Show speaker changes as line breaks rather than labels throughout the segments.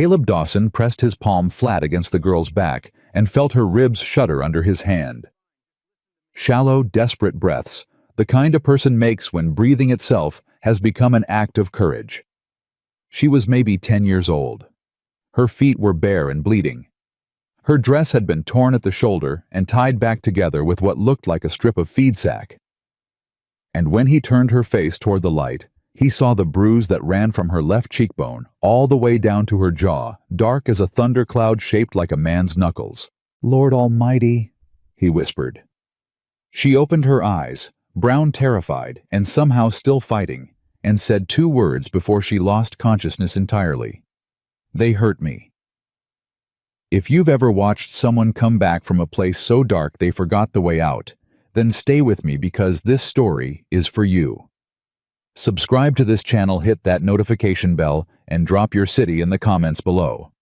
Caleb Dawson pressed his palm flat against the girl's back and felt her ribs shudder under his hand. Shallow, desperate breaths, the kind a person makes when breathing itself has become an act of courage. She was maybe 10 years old. Her feet were bare and bleeding. Her dress had been torn at the shoulder and tied back together with what looked like a strip of feed sack. And when he turned her face toward the light, he saw the bruise that ran from her left cheekbone all the way down to her jaw, dark as a thundercloud shaped like a man's knuckles. "Lord Almighty," he whispered. She opened her eyes, brown terrified and somehow still fighting, and said 2 words before she lost consciousness entirely. "They hurt me." If you've ever watched someone come back from a place so dark they forgot the way out, then stay with me because this story is for you. Subscribe to this channel, hit that notification bell, and drop your city in the comments below.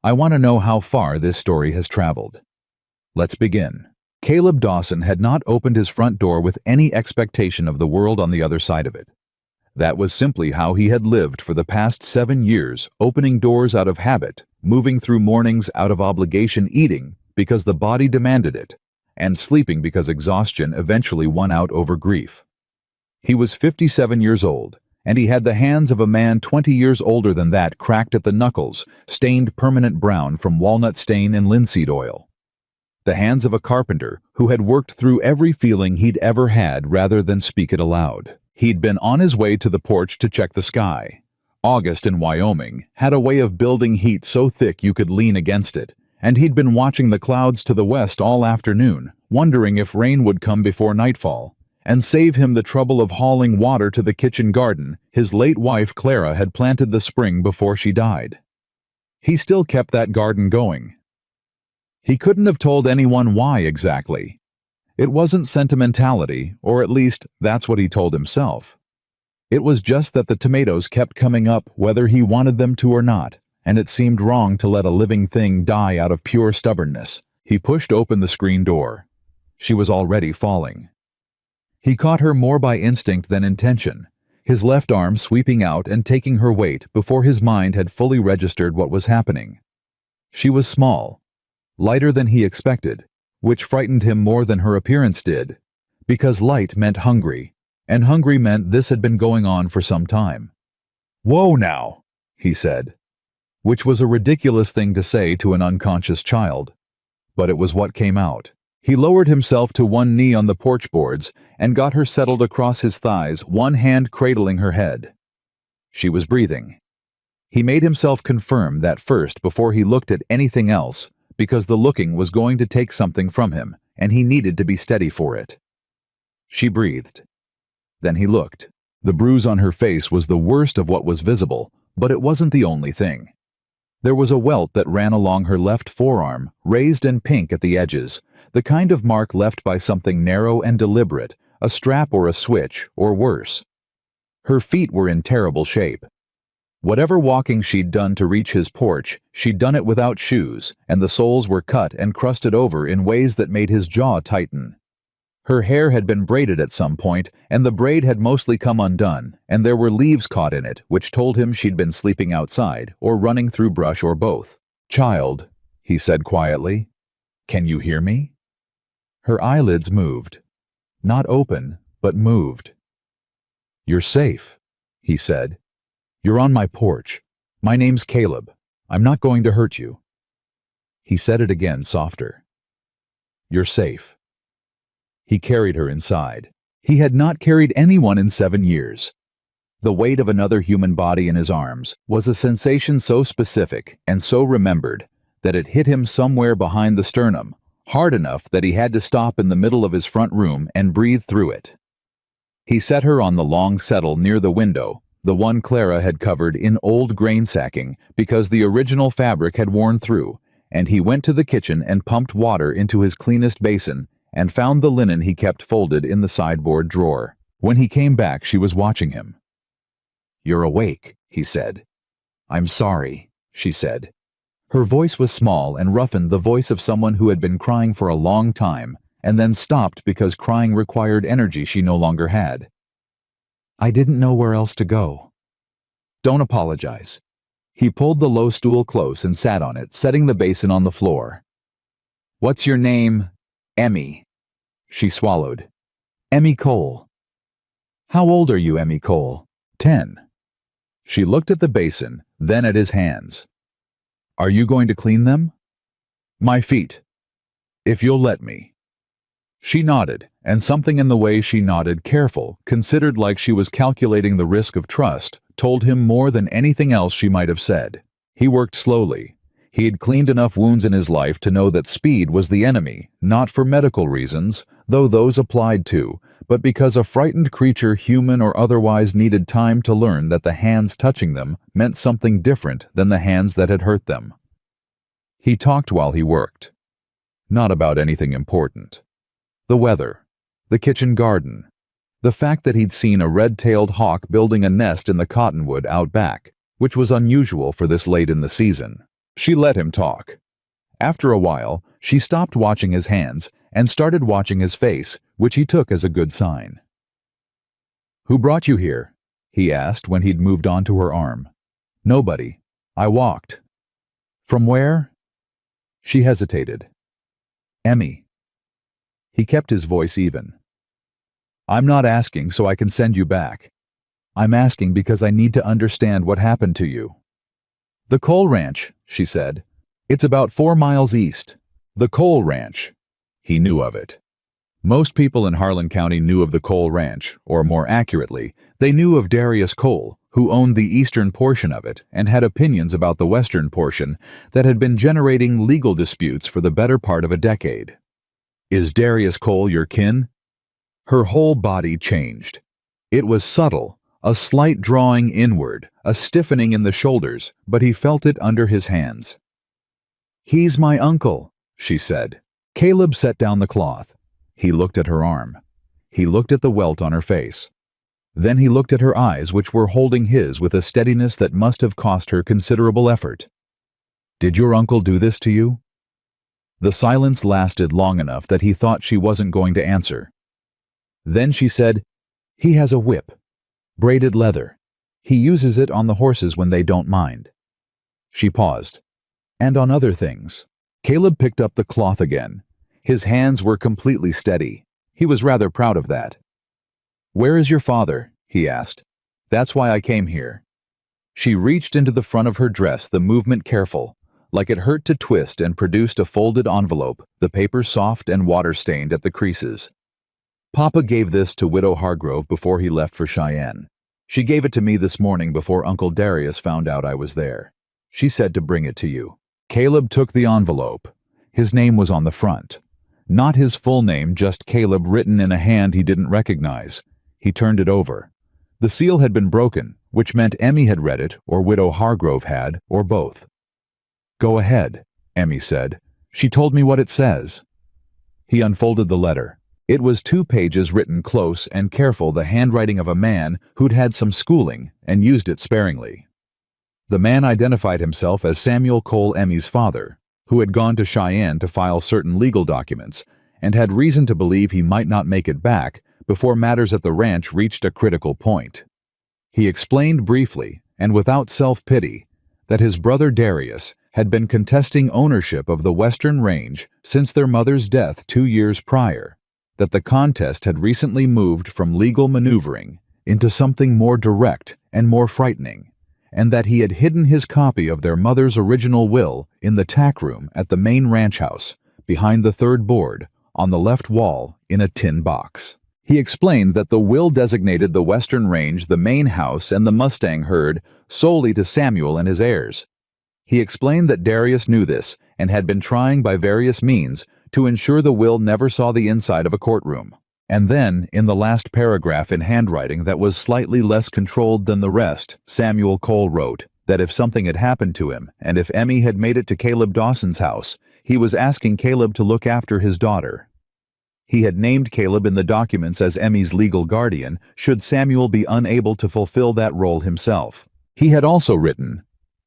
I want to know how far this story has traveled. Let's begin. Caleb Dawson had not opened his front door with any expectation of the world on the other side of it. That was simply how he had lived for the past 7 years, opening doors out of habit, moving through mornings out of obligation, eating because the body demanded it, and sleeping because exhaustion eventually won out over grief. He was 57 years old, and he had the hands of a man 20 years older than that, cracked at the knuckles, stained permanent brown from walnut stain and linseed oil. The hands of a carpenter who had worked through every feeling he'd ever had rather than speak it aloud. He'd been on his way to the porch to check the sky. August in Wyoming had a way of building heat so thick you could lean against it, and he'd been watching the clouds to the west all afternoon, wondering if rain would come before nightfall and save him the trouble of hauling water to the kitchen garden his late wife Clara had planted the spring before she died. He still kept that garden going. He couldn't have told anyone why exactly. It wasn't sentimentality, or at least that's what he told himself. It was just that the tomatoes kept coming up whether he wanted them to or not, and it seemed wrong to let a living thing die out of pure stubbornness. He pushed open the screen door. She was already falling. He caught her more by instinct than intention, his left arm sweeping out and taking her weight before his mind had fully registered what was happening. She was small, lighter than he expected, which frightened him more than her appearance did, because light meant hungry, and hungry meant this had been going on for some time. "Whoa now," he said, which was a ridiculous thing to say to an unconscious child, but it was what came out. He lowered himself to one knee on the porch boards and got her settled across his thighs, one hand cradling her head. She was breathing. He made himself confirm that first before he looked at anything else, because the looking was going to take something from him, and he needed to be steady for it. She breathed. Then he looked. The bruise on her face was the worst of what was visible, but it wasn't the only thing. There was a welt that ran along her left forearm, raised and pink at the edges, the kind of mark left by something narrow and deliberate, a strap or a switch, or worse. Her feet were in terrible shape. Whatever walking she'd done to reach his porch, she'd done it without shoes, and the soles were cut and crusted over in ways that made his jaw tighten. Her hair had been braided at some point, and the braid had mostly come undone, and there were leaves caught in it, which told him she'd been sleeping outside, or running through brush, or both. "Child," he said quietly, "can you hear me?" Her eyelids moved. Not open, but moved. "You're safe," he said. "You're on my porch. My name's Caleb. I'm not going to hurt you." He said it again, softer. "You're safe." He carried her inside. He had not carried anyone in 7 years. The weight of another human body in his arms was a sensation so specific and so remembered that it hit him somewhere behind the sternum, hard enough that he had to stop in the middle of his front room and breathe through it. He set her on the long settle near the window, the one Clara had covered in old grain sacking because the original fabric had worn through, and he went to the kitchen and pumped water into his cleanest basin and found the linen he kept folded in the sideboard drawer. When he came back, she was watching him. "You're awake," he said. "I'm sorry," she said. Her voice was small and roughened the voice of someone who had been crying for a long time and then stopped because crying required energy she no longer had. "I didn't know where else to go." "Don't apologize. He pulled the low stool close and sat on it, setting the basin on the floor. "What's your name?" "Emmy." She swallowed. "Emmy Cole." "How old are you, Emmy Cole?" "10." She looked at the basin, then at his hands. "Are you going to clean them?" "My feet. If you'll let me." She nodded, and something in the way she nodded, careful, considered, like she was calculating the risk of trust, told him more than anything else she might have said. He worked slowly. He had cleaned enough wounds in his life to know that speed was the enemy, not for medical reasons, though those applied too, but because a frightened creature, human or otherwise, needed time to learn that the hands touching them meant something different than the hands that had hurt them. He talked while he worked. Not about anything important. The weather, the kitchen garden, the fact that he'd seen a red-tailed hawk building a nest in the cottonwood out back, which was unusual for this late in the season. She let him talk. After a while, she stopped watching his hands and started watching his face, which he took as a good sign. "Who brought you here?" he asked when he'd moved on to her arm. "Nobody. I walked." "From where?" She hesitated. "Emmy." He kept his voice even. "I'm not asking so I can send you back. I'm asking because I need to understand what happened to you." "The Cole Ranch," she said. "It's about 4 miles east." The Cole Ranch. He knew of it. Most people in Harlan County knew of the Cole Ranch, or more accurately, they knew of Darius Cole, who owned the eastern portion of it and had opinions about the western portion that had been generating legal disputes for the better part of a decade. "Is Darius Cole your kin?" Her whole body changed. It was subtle, a slight drawing inward, a stiffening in the shoulders, but he felt it under his hands. "He's my uncle," she said. Caleb set down the cloth. He looked at her arm. He looked at the welt on her face. Then he looked at her eyes, which were holding his with a steadiness that must have cost her considerable effort. "Did your uncle do this to you?" The silence lasted long enough that he thought she wasn't going to answer. Then she said, "He has a whip. Braided leather. He uses it on the horses when they don't mind." She paused. "And on other things." Caleb picked up the cloth again. His hands were completely steady. He was rather proud of that. "Where is your father?" he asked. "That's why I came here." She reached into the front of her dress, the movement careful, like it hurt to twist, and produced a folded envelope, the paper soft and water-stained at the creases. "Papa gave this to Widow Hargrove before he left for Cheyenne. She gave it to me this morning before Uncle Darius found out I was there. She said to bring it to you." Caleb took the envelope. His name was on the front. Not his full name, just Caleb written in a hand he didn't recognize. He turned it over. The seal had been broken, which meant Emmy had read it, or Widow Hargrove had, or both. "Go ahead," Emmy said. "She told me what it says." He unfolded the letter. It was 2 pages written close and careful, the handwriting of a man who'd had some schooling and used it sparingly. The man identified himself as Samuel Cole, Emmy's father, who had gone to Cheyenne to file certain legal documents and had reason to believe he might not make it back before matters at the ranch reached a critical point. He explained briefly, and without self-pity, that his brother Darius had been contesting ownership of the Western Range since their mother's death 2 years prior, that the contest had recently moved from legal maneuvering into something more direct and more frightening, and that he had hidden his copy of their mother's original will in the tack room at the main ranch house, behind the third board, on the left wall, in a tin box. He explained that the will designated the Western Range, the main house, and the Mustang herd solely to Samuel and his heirs. He explained that Darius knew this and had been trying by various means to ensure the will never saw the inside of a courtroom. And then, in the last paragraph in handwriting that was slightly less controlled than the rest, Samuel Cole wrote that if something had happened to him, and if Emmy had made it to Caleb Dawson's house, he was asking Caleb to look after his daughter. He had named Caleb in the documents as Emmy's legal guardian, should Samuel be unable to fulfill that role himself. He had also written,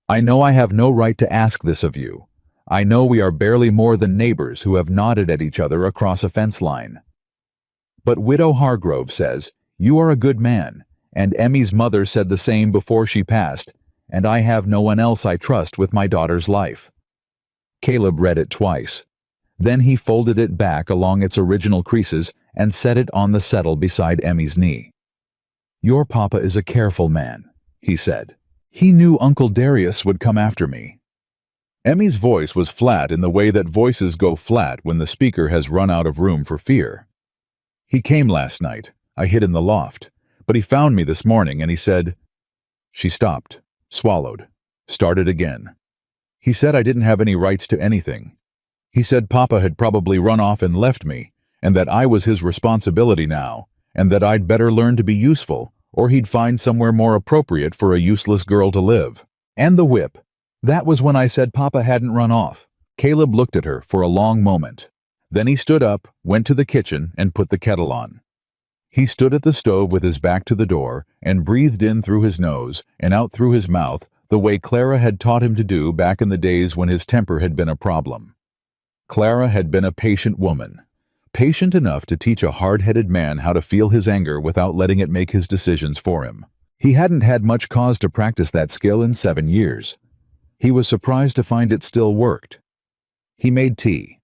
"I know I have no right to ask this of you. I know we are barely more than neighbors who have nodded at each other across a fence line. But Widow Hargrove says, you are a good man, and Emmy's mother said the same before she passed, and I have no one else I trust with my daughter's life." Caleb read it twice. Then he folded it back along its original creases and set it on the settle beside Emmy's knee. "Your papa is a careful man," he said. "He knew Uncle Darius would come after me." Emmy's voice was flat in the way that voices go flat when the speaker has run out of room for fear. "He came last night. I hid in the loft. But he found me this morning and he said—" She stopped, swallowed, started again. "He said I didn't have any rights to anything. He said Papa had probably run off and left me, and that I was his responsibility now, and that I'd better learn to be useful, or he'd find somewhere more appropriate for a useless girl to live. And the whip. That was when I said Papa hadn't run off." Caleb looked at her for a long moment. Then he stood up, went to the kitchen, and put the kettle on. He stood at the stove with his back to the door and breathed in through his nose and out through his mouth the way Clara had taught him to do back in the days when his temper had been a problem. Clara had been a patient woman, patient enough to teach a hard-headed man how to feel his anger without letting it make his decisions for him. He hadn't had much cause to practice that skill in 7 years. He was surprised to find it still worked. He made tea.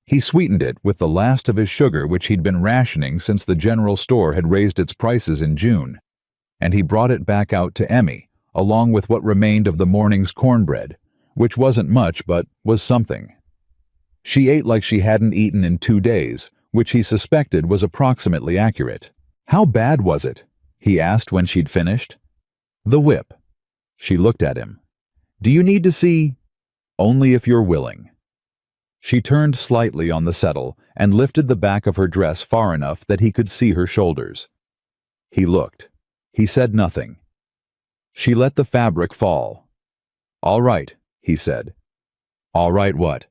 He sweetened it with the last of his sugar, which he'd been rationing since the general store had raised its prices in June, and he brought it back out to Emmy, along with what remained of the morning's cornbread, which wasn't much but was something. She ate like she hadn't eaten in 2 days, which he suspected was approximately accurate. "How bad was it?" he asked when she'd finished. "The whip." She looked at him. "Do you need to see?" "Only if you're willing." She turned slightly on the settle and lifted the back of her dress far enough that he could see her shoulders. He looked. He said nothing. She let the fabric fall. "All right," he said. "All right what?"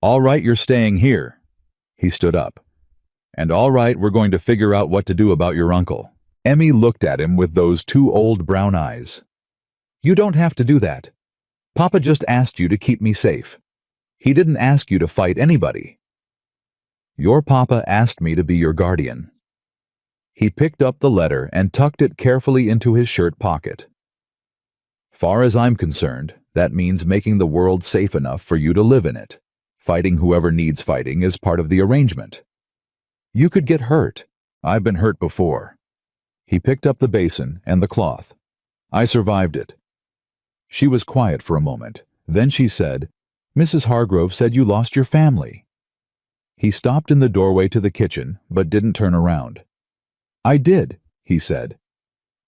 "All right, you're staying here." He stood up. "And all right, we're going to figure out what to do about your uncle." Emmy looked at him with those 2 old brown eyes. "You don't have to do that. Papa just asked you to keep me safe. He didn't ask you to fight anybody." "Your papa asked me to be your guardian." He picked up the letter and tucked it carefully into his shirt pocket. "Far as I'm concerned, that means making the world safe enough for you to live in it. Fighting whoever needs fighting is part of the arrangement. You could get hurt. I've been hurt before." He picked up the basin and the cloth. "I survived it." She was quiet for a moment. Then she said, "Mrs. Hargrove said you lost your family." He stopped in the doorway to the kitchen, but didn't turn around. "I did," he said.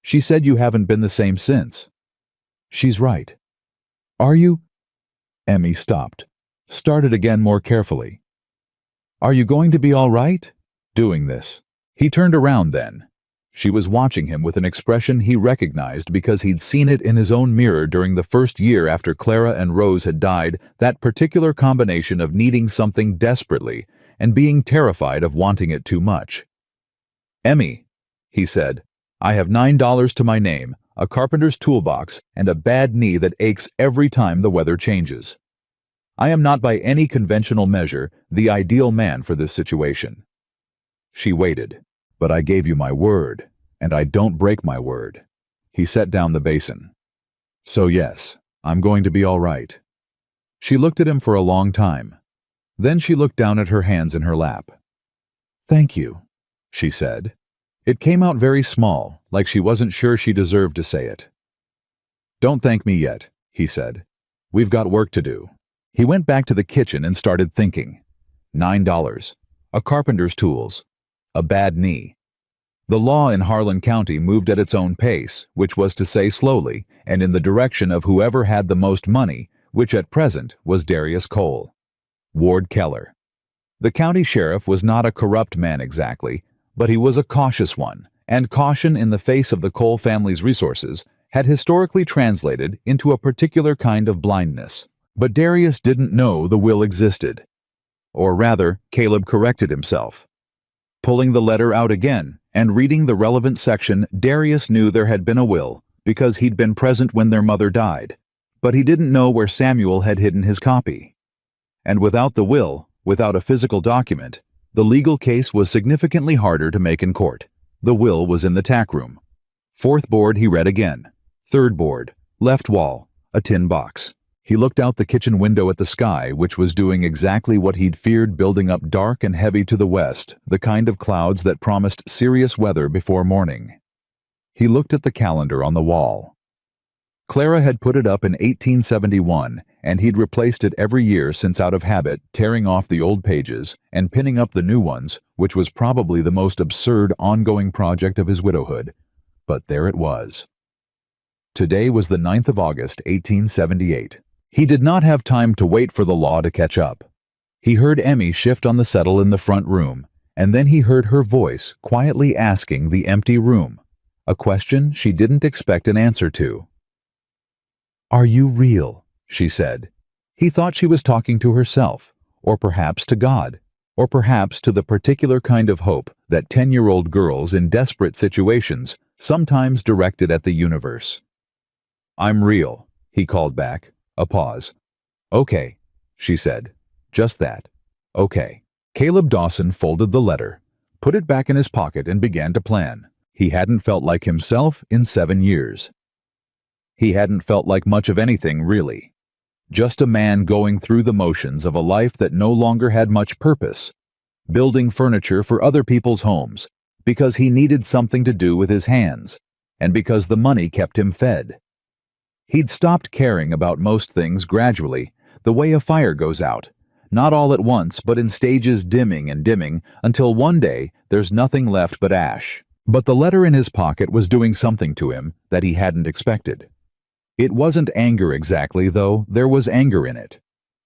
"She said you haven't been the same since." "She's right." "Are you—" Emmy stopped, started again more carefully. "Are you going to be all right? Doing this?" He turned around then. She was watching him with an expression he recognized because he'd seen it in his own mirror during the first year after Clara and Rose had died, that particular combination of needing something desperately and being terrified of wanting it too much. "Emmy," he said, "I have $9 to my name, a carpenter's toolbox, and a bad knee that aches every time the weather changes. I am not by any conventional measure the ideal man for this situation." She waited. "But I gave you my word, and I don't break my word." He set down the basin. "So yes, I'm going to be all right." She looked at him for a long time. Then she looked down at her hands in her lap. "Thank you," she said. It came out very small, like she wasn't sure she deserved to say it. "Don't thank me yet," he said. "We've got work to do." He went back to the kitchen and started thinking. $9. A carpenter's tools. A bad knee. The law in Harlan County moved at its own pace, which was to say slowly, and in the direction of whoever had the most money, which at present was Darius Cole. Ward Keller. The county sheriff was not a corrupt man exactly, but he was a cautious one, and caution in the face of the Cole family's resources had historically translated into a particular kind of blindness. But Darius didn't know the will existed. Or rather, Caleb corrected himself. Pulling the letter out again and reading the relevant section, Darius knew there had been a will because he'd been present when their mother died, but he didn't know where Samuel had hidden his copy. And without the will, without a physical document, the legal case was significantly harder to make in court. The will was in the tack room. Fourth board he read again. Third board. Left wall, a tin box. He looked out the kitchen window at the sky, which was doing exactly what he'd feared, building up dark and heavy to the west, the kind of clouds that promised serious weather before morning. He looked at the calendar on the wall. Clara had put it up in 1871, and he'd replaced it every year since, out of habit, tearing off the old pages and pinning up the new ones, which was probably the most absurd ongoing project of his widowhood. But there it was. Today was the 9th of August, 1878. He did not have time to wait for the law to catch up. He heard Emmy shift on the settle in the front room, and then he heard her voice quietly asking the empty room a question she didn't expect an answer to. "Are you real?" she said. He thought she was talking to herself, or perhaps to God, or perhaps to the particular kind of hope that 10-year-old girls in desperate situations sometimes directed at the universe. "I'm real," he called back. A pause. "Okay," she said. "Just that. Okay." Caleb Dawson folded the letter, put it back in his pocket, and began to plan. He hadn't felt like himself in 7 years. He hadn't felt like much of anything, really. Just a man going through the motions of a life that no longer had much purpose, building furniture for other people's homes because he needed something to do with his hands, and because the money kept him fed. He'd stopped caring about most things gradually, the way a fire goes out, not all at once, but in stages, dimming and dimming, until one day there's nothing left but ash. But the letter in his pocket was doing something to him that he hadn't expected. It wasn't anger exactly, though there was anger in it.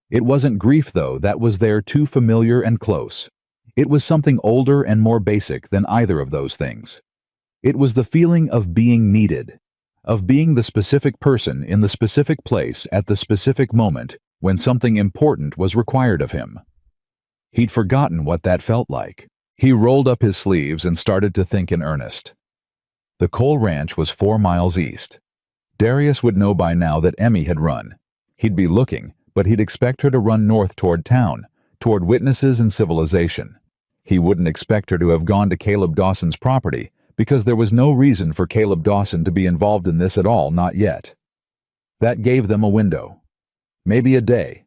It wasn't grief, though, that was there, too familiar and close. It was something older and more basic than either of those things. It was the feeling of being needed, of being the specific person in the specific place at the specific moment when something important was required of him. He'd forgotten what that felt like. He rolled up his sleeves and started to think in earnest. The coal ranch was 4 miles east. Darius would know by now that Emmy had run. He'd be looking, but he'd expect her to run north toward town, toward witnesses and civilization. He wouldn't expect her to have gone to Caleb Dawson's property, because there was no reason for Caleb Dawson to be involved in this at all, not yet. That gave them a window. Maybe a day.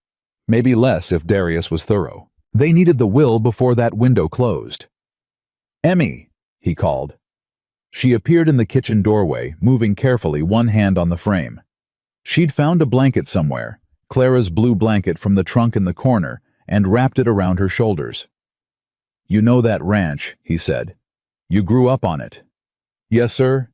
Maybe less if Darius was thorough. They needed the will before that window closed. "Emmy," he called. She appeared in the kitchen doorway, moving carefully, one hand on the frame. She'd found a blanket somewhere, Clara's blue blanket from the trunk in the corner, and wrapped it around her shoulders. "You know that ranch," he said. "You grew up on it." "Yes, sir."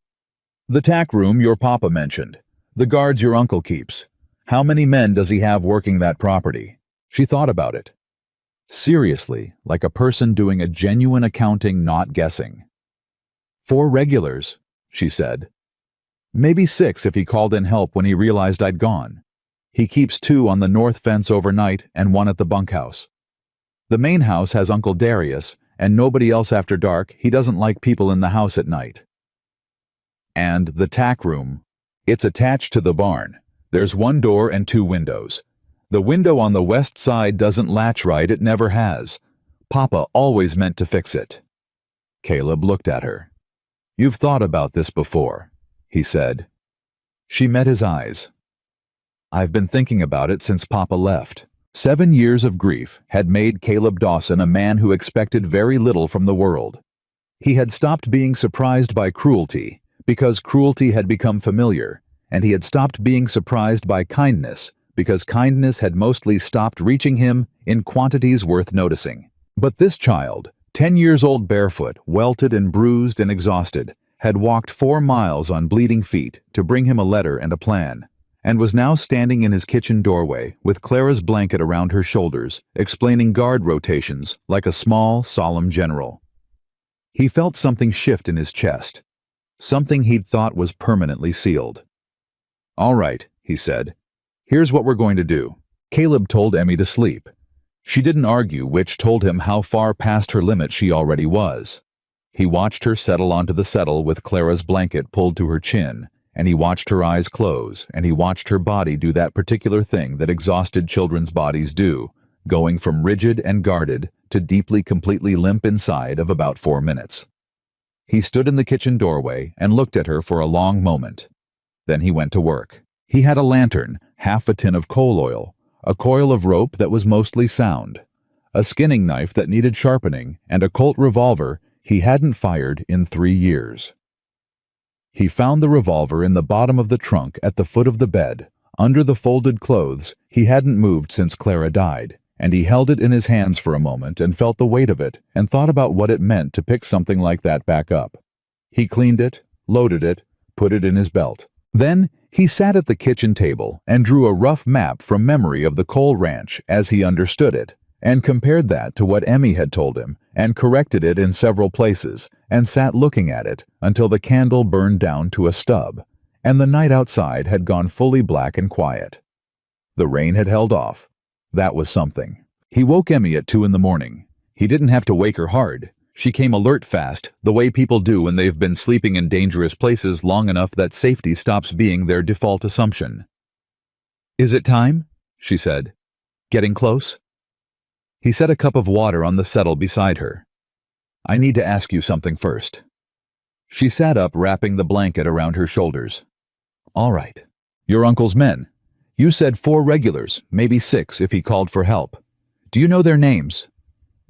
"The tack room your papa mentioned. The guards your uncle keeps. How many men does he have working that property?" She thought about it. Seriously, like a person doing a genuine accounting, not guessing. "4 regulars," she said. "Maybe 6 if he called in help when he realized I'd gone. He keeps 2 on the north fence overnight and 1 at the bunkhouse. The main house has Uncle Darius, and nobody else after dark. He doesn't like people in the house at night." "And the tack room?" "It's attached to the barn. There's 1 door and 2 windows. The window on the west side doesn't latch right, it never has. Papa always meant to fix it." Caleb looked at her. "You've thought about this before," he said. She met his eyes. "I've been thinking about it since Papa left." 7 years of grief had made Caleb Dawson a man who expected very little from the world. He had stopped being surprised by cruelty, because cruelty had become familiar, and he had stopped being surprised by kindness, because kindness had mostly stopped reaching him in quantities worth noticing. But this child, 10 years old, barefoot, welted and bruised and exhausted, had walked 4 miles on bleeding feet to bring him a letter and a plan, and was now standing in his kitchen doorway with Clara's blanket around her shoulders, explaining guard rotations like a small, solemn general. He felt something shift in his chest, something he'd thought was permanently sealed. "All right," he said. "Here's what we're going to do." Caleb told Emmy to sleep. She didn't argue, which told him how far past her limit she already was. He watched her settle onto the settle with Clara's blanket pulled to her chin, and he watched her eyes close, and he watched her body do that particular thing that exhausted children's bodies do, going from rigid and guarded to deeply, completely limp inside of about 4 minutes. He stood in the kitchen doorway and looked at her for a long moment. Then he went to work. He had a lantern, half a tin of coal oil, a coil of rope that was mostly sound, a skinning knife that needed sharpening, and a Colt revolver he hadn't fired in 3 years. He found the revolver in the bottom of the trunk at the foot of the bed, under the folded clothes he hadn't moved since Clara died, and he held it in his hands for a moment and felt the weight of it and thought about what it meant to pick something like that back up. He cleaned it, loaded it, put it in his belt. Then he sat at the kitchen table and drew a rough map from memory of the coal ranch as he understood it, and compared that to what Emmy had told him, and corrected it in several places, and sat looking at it until the candle burned down to a stub, and the night outside had gone fully black and quiet. The rain had held off. That was something. He woke Emmy at 2 in the morning. He didn't have to wake her hard. She came alert fast, the way people do when they've been sleeping in dangerous places long enough that safety stops being their default assumption. "Is it time?" she said. "Getting close?" He set a cup of water on the settle beside her. "I need to ask you something first." She sat up, wrapping the blanket around her shoulders. "All right. Your uncle's men. You said 4 regulars, maybe 6 if he called for help. Do you know their names?"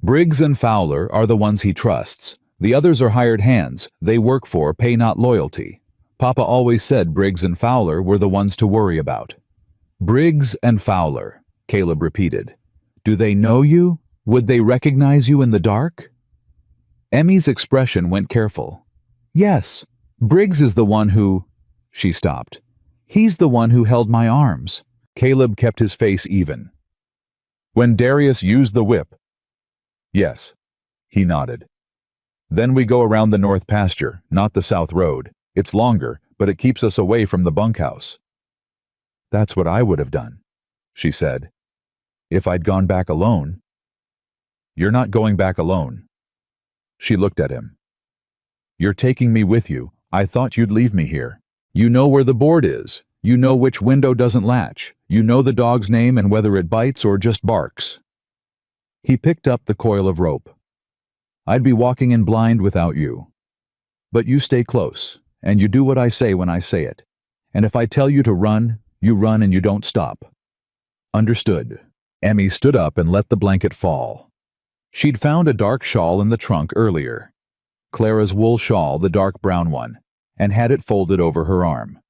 "Briggs and Fowler are the ones he trusts. The others are hired hands. They work for, pay not loyalty. Papa always said Briggs and Fowler were the ones to worry about." "Briggs and Fowler," Caleb repeated. "Do they know you? Would they recognize you in the dark?" Emmy's expression went careful. "Yes, Briggs is the one who—" She stopped. "He's the one who held my arms." Caleb kept his face even. "When Darius used the whip?" "Yes." He nodded. "Then we go around the north pasture, not the south road. It's longer, but it keeps us away from the bunkhouse." "That's what I would have done," she said. "If I'd gone back alone." "You're not going back alone." She looked at him. "You're taking me with you. I thought you'd leave me here. You know where the board is. You know which window doesn't latch. You know the dog's name and whether it bites or just barks." He picked up the coil of rope. "I'd be walking in blind without you. But you stay close, and you do what I say when I say it. And if I tell you to run, you run and you don't stop." "Understood." Emmy stood up and let the blanket fall. She'd found a dark shawl in the trunk earlier. Clara's wool shawl, the dark brown one, and had it folded over her arm.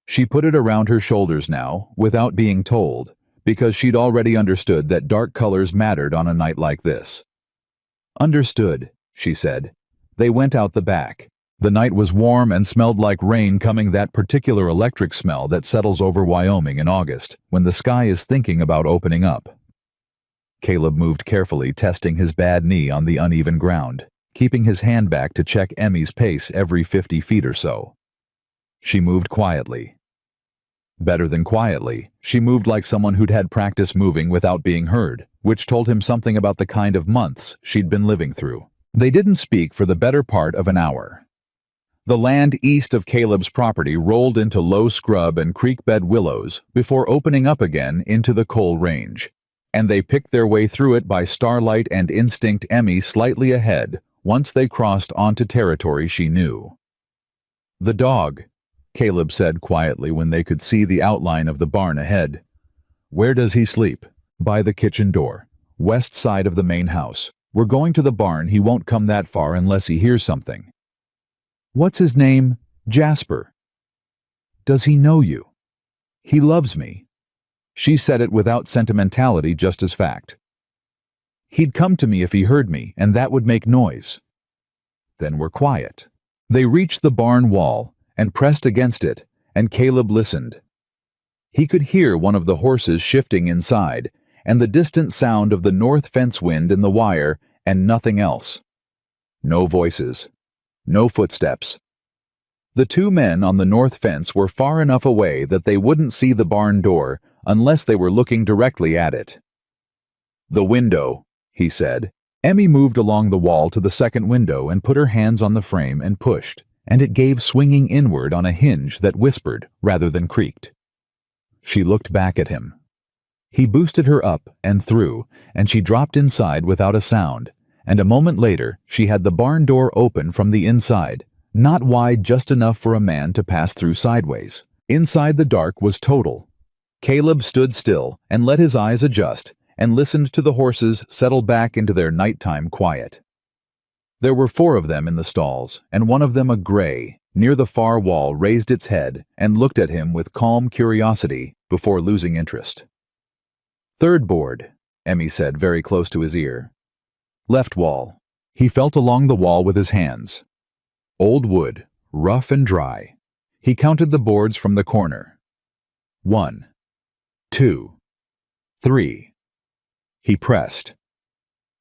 She put it around her shoulders now, without being told, because she'd already understood that dark colors mattered on a night like this. "Understood," she said. They went out the back. The night was warm and smelled like rain, coming that particular electric smell that settles over Wyoming in August, when the sky is thinking about opening up. Caleb moved carefully, testing his bad knee on the uneven ground, keeping his hand back to check Emmy's pace every 50 feet or so. She moved quietly. Better than quietly, she moved like someone who'd had practice moving without being heard, which told him something about the kind of months she'd been living through. They didn't speak for the better part of an hour. The land east of Caleb's property rolled into low scrub and creek-bed willows before opening up again into the coal range, and they picked their way through it by starlight and instinct, Emmy slightly ahead once they crossed onto territory she knew. "The dog," Caleb said quietly when they could see the outline of the barn ahead. "Where does he sleep?" "By the kitchen door, west side of the main house. We're going to the barn. He won't come that far unless he hears something." "What's his name?" "Jasper." "Does he know you?" "He loves me." She said it without sentimentality, just as fact. "He'd come to me if he heard me, and that would make noise." Then we're quiet. They reached the barn wall and pressed against it, and Caleb listened. He could hear one of the horses shifting inside, and the distant sound of the north fence wind in the wire, and nothing else. No voices. No footsteps. The 2 men on the north fence were far enough away that they wouldn't see the barn door unless they were looking directly at it. "The window," he said. Emmy moved along the wall to the second window and put her hands on the frame and pushed, and it gave swinging inward on a hinge that whispered rather than creaked. She looked back at him. He boosted her up and through, and she dropped inside without a sound, and a moment later she had the barn door open from the inside, not wide, just enough for a man to pass through sideways, Inside the dark was total. Caleb stood still and let his eyes adjust and listened to the horses settle back into their nighttime quiet. There were 4 of them in the stalls, and one of them, a gray, near the far wall, raised its head and looked at him with calm curiosity before losing interest. "Third board," Emmy said very close to his ear. "Left wall." He felt along the wall with his hands. Old wood, rough and dry. He counted the boards from the corner. 1, 2, 3. He pressed.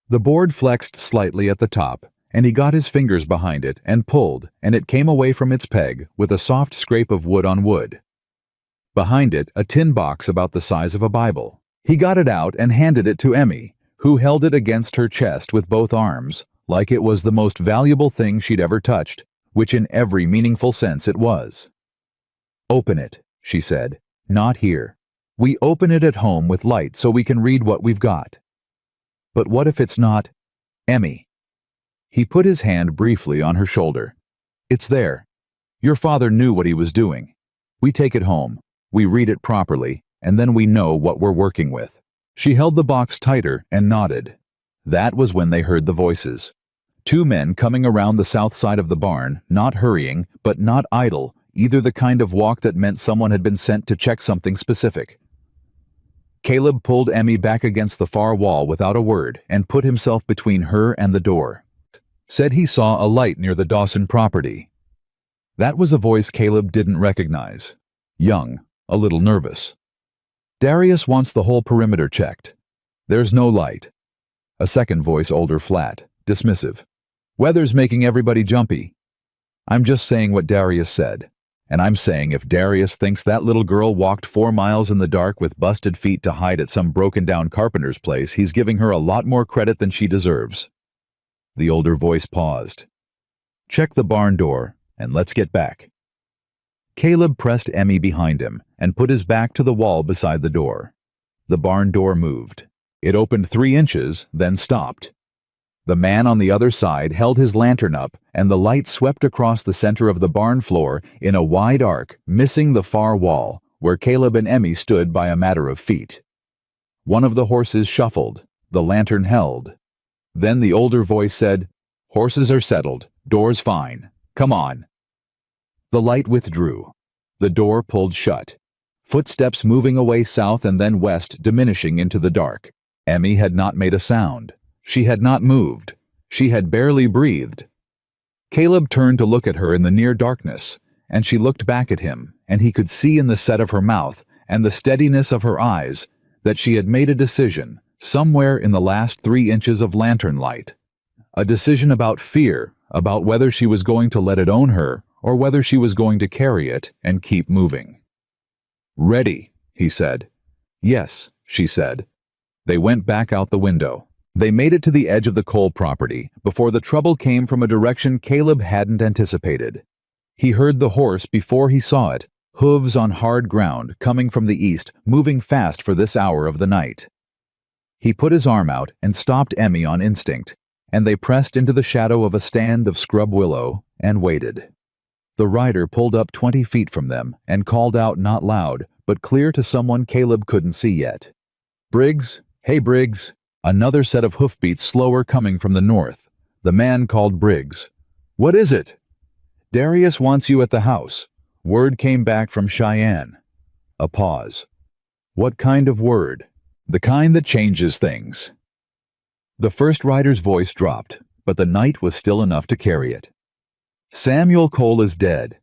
The board flexed slightly at the top, and he got his fingers behind it and pulled, and it came away from its peg with a soft scrape of wood on wood. Behind it, a tin box about the size of a Bible. He got it out and handed it to Emmy, who held it against her chest with both arms, like it was the most valuable thing she'd ever touched, which in every meaningful sense it was. "Open it," she said. "Not here. We open it at home with light so we can read what we've got." "But what if it's not, Emmy?" He put his hand briefly on her shoulder. "It's there. Your father knew what he was doing. We take it home, we read it properly, and then we know what we're working with." She held the box tighter and nodded. That was when they heard the voices. 2 men coming around the south side of the barn, not hurrying, but not idle, either the kind of walk that meant someone had been sent to check something specific. Caleb pulled Emmy back against the far wall without a word and put himself between her and the door. Said he saw a light near the Dawson property. That was a voice Caleb didn't recognize. Young, a little nervous. "Darius wants the whole perimeter checked. There's no light." A second voice, older, flat, dismissive. "Weather's making everybody jumpy." "I'm just saying what Darius said. And I'm saying if Darius thinks that little girl walked 4 miles in the dark with busted feet to hide at some broken-down carpenter's place, he's giving her a lot more credit than she deserves." The older voice paused. "Check the barn door, and let's get back." Caleb pressed Emmy behind him and put his back to the wall beside the door. The barn door moved. It opened 3 inches, then stopped. The man on the other side held his lantern up, and the light swept across the center of the barn floor in a wide arc, missing the far wall, where Caleb and Emmy stood by a matter of feet. One of the horses shuffled, the lantern held. Then the older voice said, "Horses are settled, door's fine. Come on." The light withdrew. The door pulled shut. Footsteps moving away south and then west, diminishing into the dark. Emmy had not made a sound. She had not moved. She had barely breathed. Caleb turned to look at her in the near darkness, and she looked back at him, and he could see in the set of her mouth and the steadiness of her eyes that she had made a decision somewhere in the last 3 inches of lantern light. A decision about fear, about whether she was going to let it own her or whether she was going to carry it and keep moving. "Ready," he said. "Yes," she said. They went back out the window. They made it to the edge of the coal property before the trouble came from a direction Caleb hadn't anticipated. He heard the horse before he saw it, hooves on hard ground, coming from the east, moving fast for this hour of the night. He put his arm out and stopped Emmy on instinct, and they pressed into the shadow of a stand of scrub willow and waited. The rider pulled up 20 feet from them and called out, not loud, but clear to someone Caleb couldn't see yet. "Briggs, hey Briggs." Another set of hoofbeats slower coming from the north. The man called Briggs. "What is it?" "Darius wants you at the house. Word came back from Cheyenne." A pause. "What kind of word?" "The kind that changes things." The first rider's voice dropped, but the night was still enough to carry it. "Samuel Cole is dead.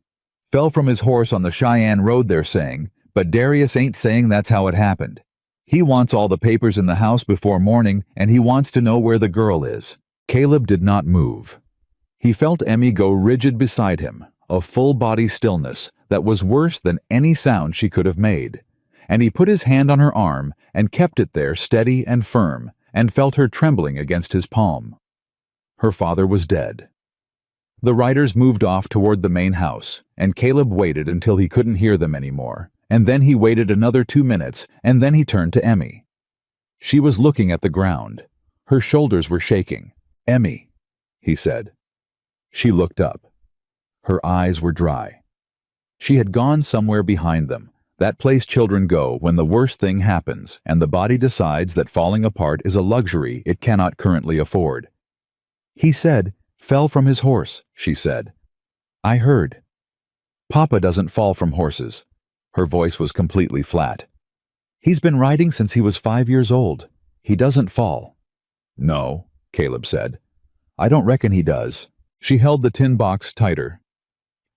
Fell from his horse on the Cheyenne Road, they're saying, but Darius ain't saying that's how it happened. He wants all the papers in the house before morning, and he wants to know where the girl is." Caleb did not move. He felt Emmy go rigid beside him, a full-body stillness that was worse than any sound she could have made, and he put his hand on her arm and kept it there steady and firm, and felt her trembling against his palm. Her father was dead. The riders moved off toward the main house, and Caleb waited until he couldn't hear them anymore. And then he waited another 2 minutes, and then he turned to Emmy. She was looking at the ground. Her shoulders were shaking. "Emmy," he said. She looked up. Her eyes were dry. She had gone somewhere behind them, that place children go when the worst thing happens and the body decides that falling apart is a luxury it cannot currently afford. He said, "Fell from his horse," she said. "I heard." "Papa doesn't fall from horses." Her voice was completely flat. "He's been riding since he was 5 years old. He doesn't fall." "No," Caleb said. "I don't reckon he does." She held the tin box tighter.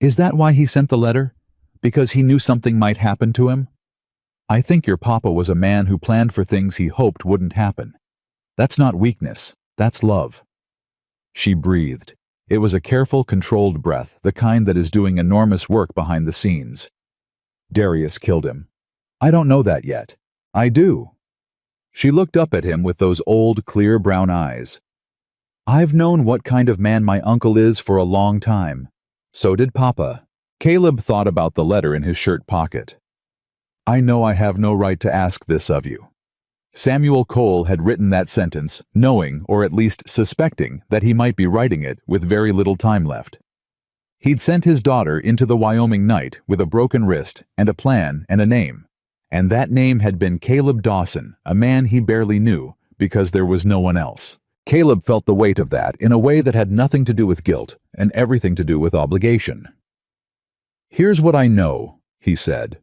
"Is that why he sent the letter? Because he knew something might happen to him? I think your papa was a man who planned for things he hoped wouldn't happen. That's not weakness, that's love." She breathed. It was a careful, controlled breath, the kind that is doing enormous work behind the scenes. "Darius killed him." "I don't know that yet." "I do." She looked up at him with those old, clear brown eyes. "I've known what kind of man my uncle is for a long time. So did Papa." Caleb thought about the letter in his shirt pocket. "I know I have no right to ask this of you." Samuel Cole had written that sentence, knowing, or at least suspecting, that he might be writing it with very little time left. He'd sent his daughter into the Wyoming night with a broken wrist and a plan and a name. And that name had been Caleb Dawson, a man he barely knew, because there was no one else. Caleb felt the weight of that in a way that had nothing to do with guilt and everything to do with obligation. "Here's what I know," he said.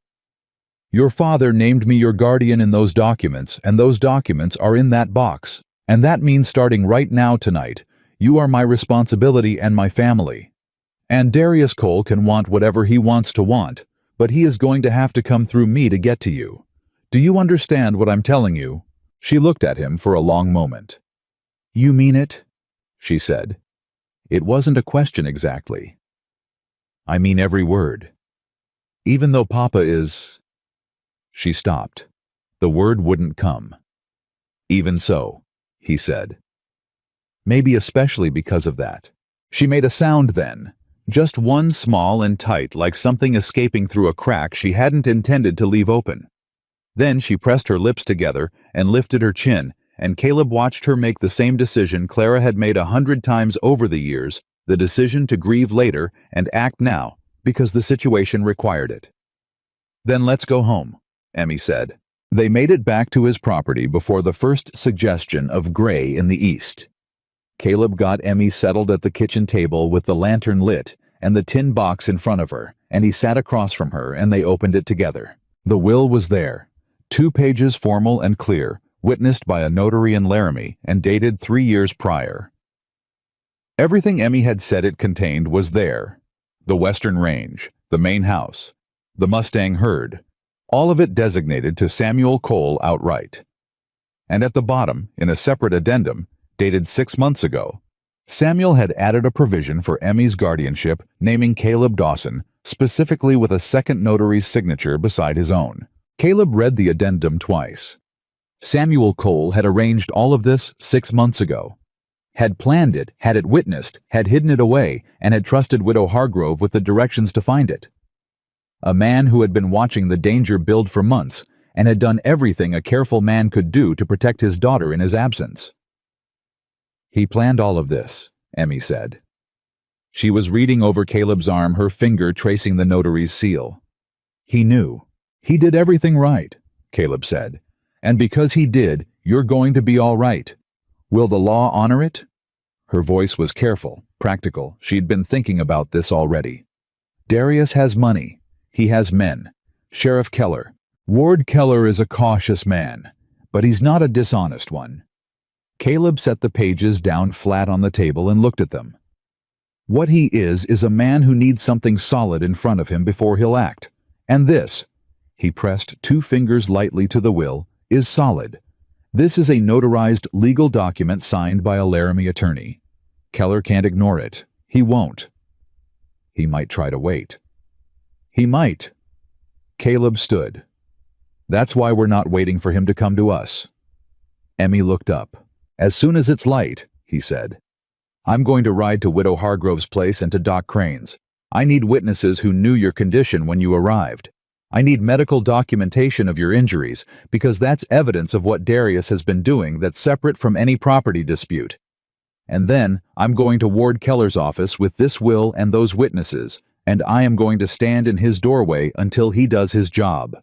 "Your father named me your guardian in those documents, and those documents are in that box. And that means starting right now tonight, you are my responsibility and my family. And Darius Cole can want whatever he wants to want, but he is going to have to come through me to get to you. Do you understand what I'm telling you?" She looked at him for a long moment. "You mean it?" she said. It wasn't a question exactly. "I mean every word. Even though Papa is—" She stopped. The word wouldn't come. "Even so," he said. "Maybe especially because of that." She made a sound then, just one small and tight, like something escaping through a crack she hadn't intended to leave open. Then she pressed her lips together and lifted her chin, and Caleb watched her make the same decision Clara had made 100 times over the years, the decision to grieve later and act now, because the situation required it. "Then let's go home," Emmy said. They made it back to his property before the first suggestion of gray in the east. Caleb got Emmy settled at the kitchen table with the lantern lit and the tin box in front of her, and he sat across from her and they opened it together. The will was there, 2 pages formal and clear, witnessed by a notary in Laramie and dated 3 years prior. Everything Emmy had said it contained was there. The western range, the main house, the Mustang herd, all of it designated to Samuel Cole outright. And at the bottom, in a separate addendum, dated 6 months ago, Samuel had added a provision for Emmy's guardianship naming Caleb Dawson, specifically with a second notary's signature beside his own. Caleb read the addendum twice. Samuel Cole had arranged all of this 6 months ago, had planned it, had it witnessed, had hidden it away, and had trusted Widow Hargrove with the directions to find it. A man who had been watching the danger build for months and had done everything a careful man could do to protect his daughter in his absence. "He planned all of this," Emmy said. She was reading over Caleb's arm, her finger tracing the notary's seal. "He knew. He did everything right," Caleb said. "And because he did, you're going to be all right. Will the law honor it?" Her voice was careful, practical. She'd been thinking about this already. "Darius has money. He has men. Sheriff Keller. Ward Keller is a cautious man, but he's not a dishonest one." Caleb set the pages down flat on the table and looked at them. "What he is a man who needs something solid in front of him before he'll act. And this," he pressed 2 fingers lightly to the will, "is solid. This is a notarized legal document signed by a Laramie attorney. Keller can't ignore it. He won't. He might try to wait. He might." Caleb stood. "That's why we're not waiting for him to come to us." Emmy looked up. "As soon as it's light," he said. "I'm going to ride to Widow Hargrove's place and to Doc Crane's. I need witnesses who knew your condition when you arrived. I need medical documentation of your injuries, because that's evidence of what Darius has been doing that's separate from any property dispute. And then I'm going to Ward Keller's office with this will and those witnesses, and I am going to stand in his doorway until he does his job.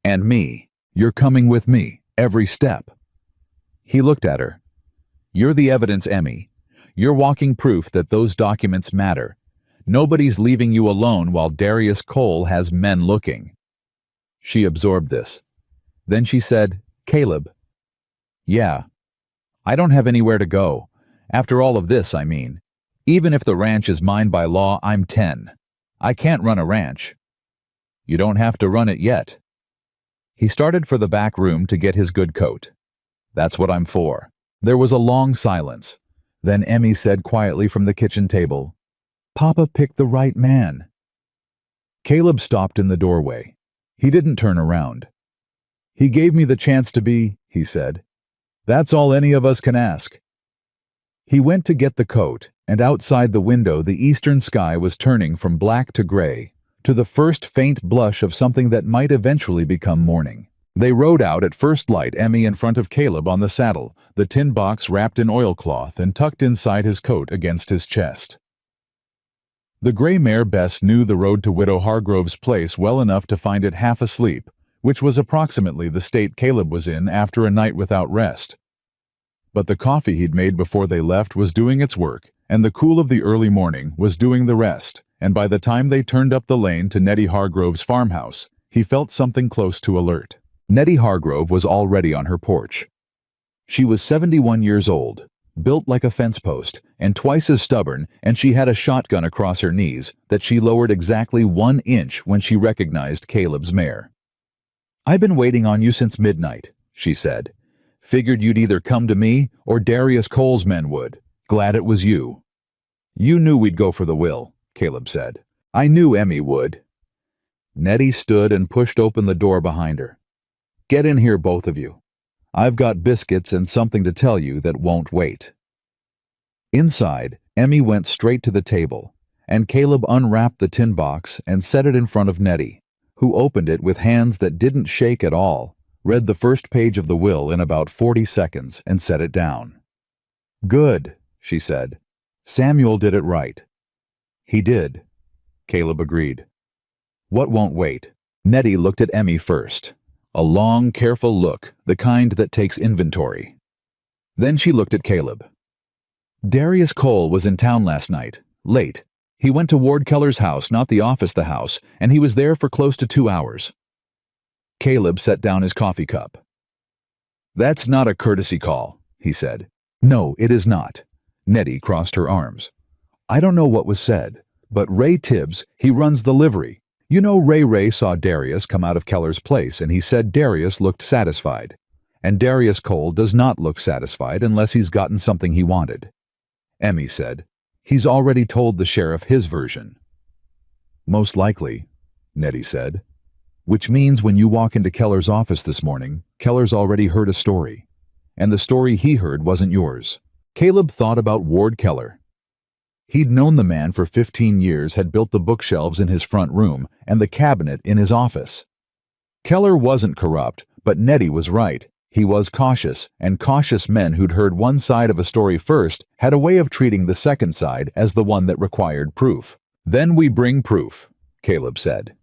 And me. You're coming with me, every step." He looked at her. "You're the evidence, Emmy. You're walking proof that those documents matter. Nobody's leaving you alone while Darius Cole has men looking." She absorbed this. Then she said, "Caleb." "Yeah. I don't have anywhere to go. After all of this, I mean. Even if the ranch is mine by law, I'm 10. I can't run a ranch." "You don't have to run it yet." He started for the back room to get his good coat. "That's what I'm for." There was a long silence. Then Emmy said quietly from the kitchen table, "Papa picked the right man." Caleb stopped in the doorway. He didn't turn around. "He gave me the chance to be," he said. "That's all any of us can ask." He went to get the coat, and outside the window the eastern sky was turning from black to gray, to the first faint blush of something that might eventually become morning. They rode out at first light, Emmy in front of Caleb on the saddle, the tin box wrapped in oilcloth and tucked inside his coat against his chest. The gray mare Bess knew the road to Widow Hargrove's place well enough to find it half asleep, which was approximately the state Caleb was in after a night without rest. But the coffee he'd made before they left was doing its work, and the cool of the early morning was doing the rest, and by the time they turned up the lane to Nettie Hargrove's farmhouse, he felt something close to alert. Nettie Hargrove was already on her porch. She was 71 years old, built like a fence post, and twice as stubborn, and she had a shotgun across her knees that she lowered exactly 1 inch when she recognized Caleb's mare. "I've been waiting on you since midnight," she said. "Figured you'd either come to me or Darius Cole's men would. Glad it was you." "You knew we'd go for the will," Caleb said. "I knew Emmy would." Nettie stood and pushed open the door behind her. "Get in here, both of you. I've got biscuits and something to tell you that won't wait." Inside, Emmy went straight to the table, and Caleb unwrapped the tin box and set it in front of Nettie, who opened it with hands that didn't shake at all, read the first page of the will in about 40 seconds, and set it down. "Good," she said. "Samuel did it right." "He did," Caleb agreed. "What won't wait?" Nettie looked at Emmy first. A long, careful look, the kind that takes inventory. Then she looked at Caleb. "Darius Cole was in town last night, late. He went to Ward Keller's house, not the office, the house, and he was there for close to 2 hours. Caleb set down his coffee cup. "That's not a courtesy call," he said. "No, it is not." Nettie crossed her arms. "I don't know what was said, but Ray Tibbs, he runs the livery. You know, Ray saw Darius come out of Keller's place, and he said Darius looked satisfied. And Darius Cole does not look satisfied unless he's gotten something he wanted." Emmy said, "He's already told the sheriff his version." "Most likely," Nettie said. "Which means when you walk into Keller's office this morning, Keller's already heard a story. And the story he heard wasn't yours." Caleb thought about Ward Keller. He'd known the man for 15 years, had built the bookshelves in his front room and the cabinet in his office. Keller wasn't corrupt, but Nettie was right. He was cautious, and cautious men who'd heard one side of a story first had a way of treating the second side as the one that required proof. "Then we bring proof," Caleb said.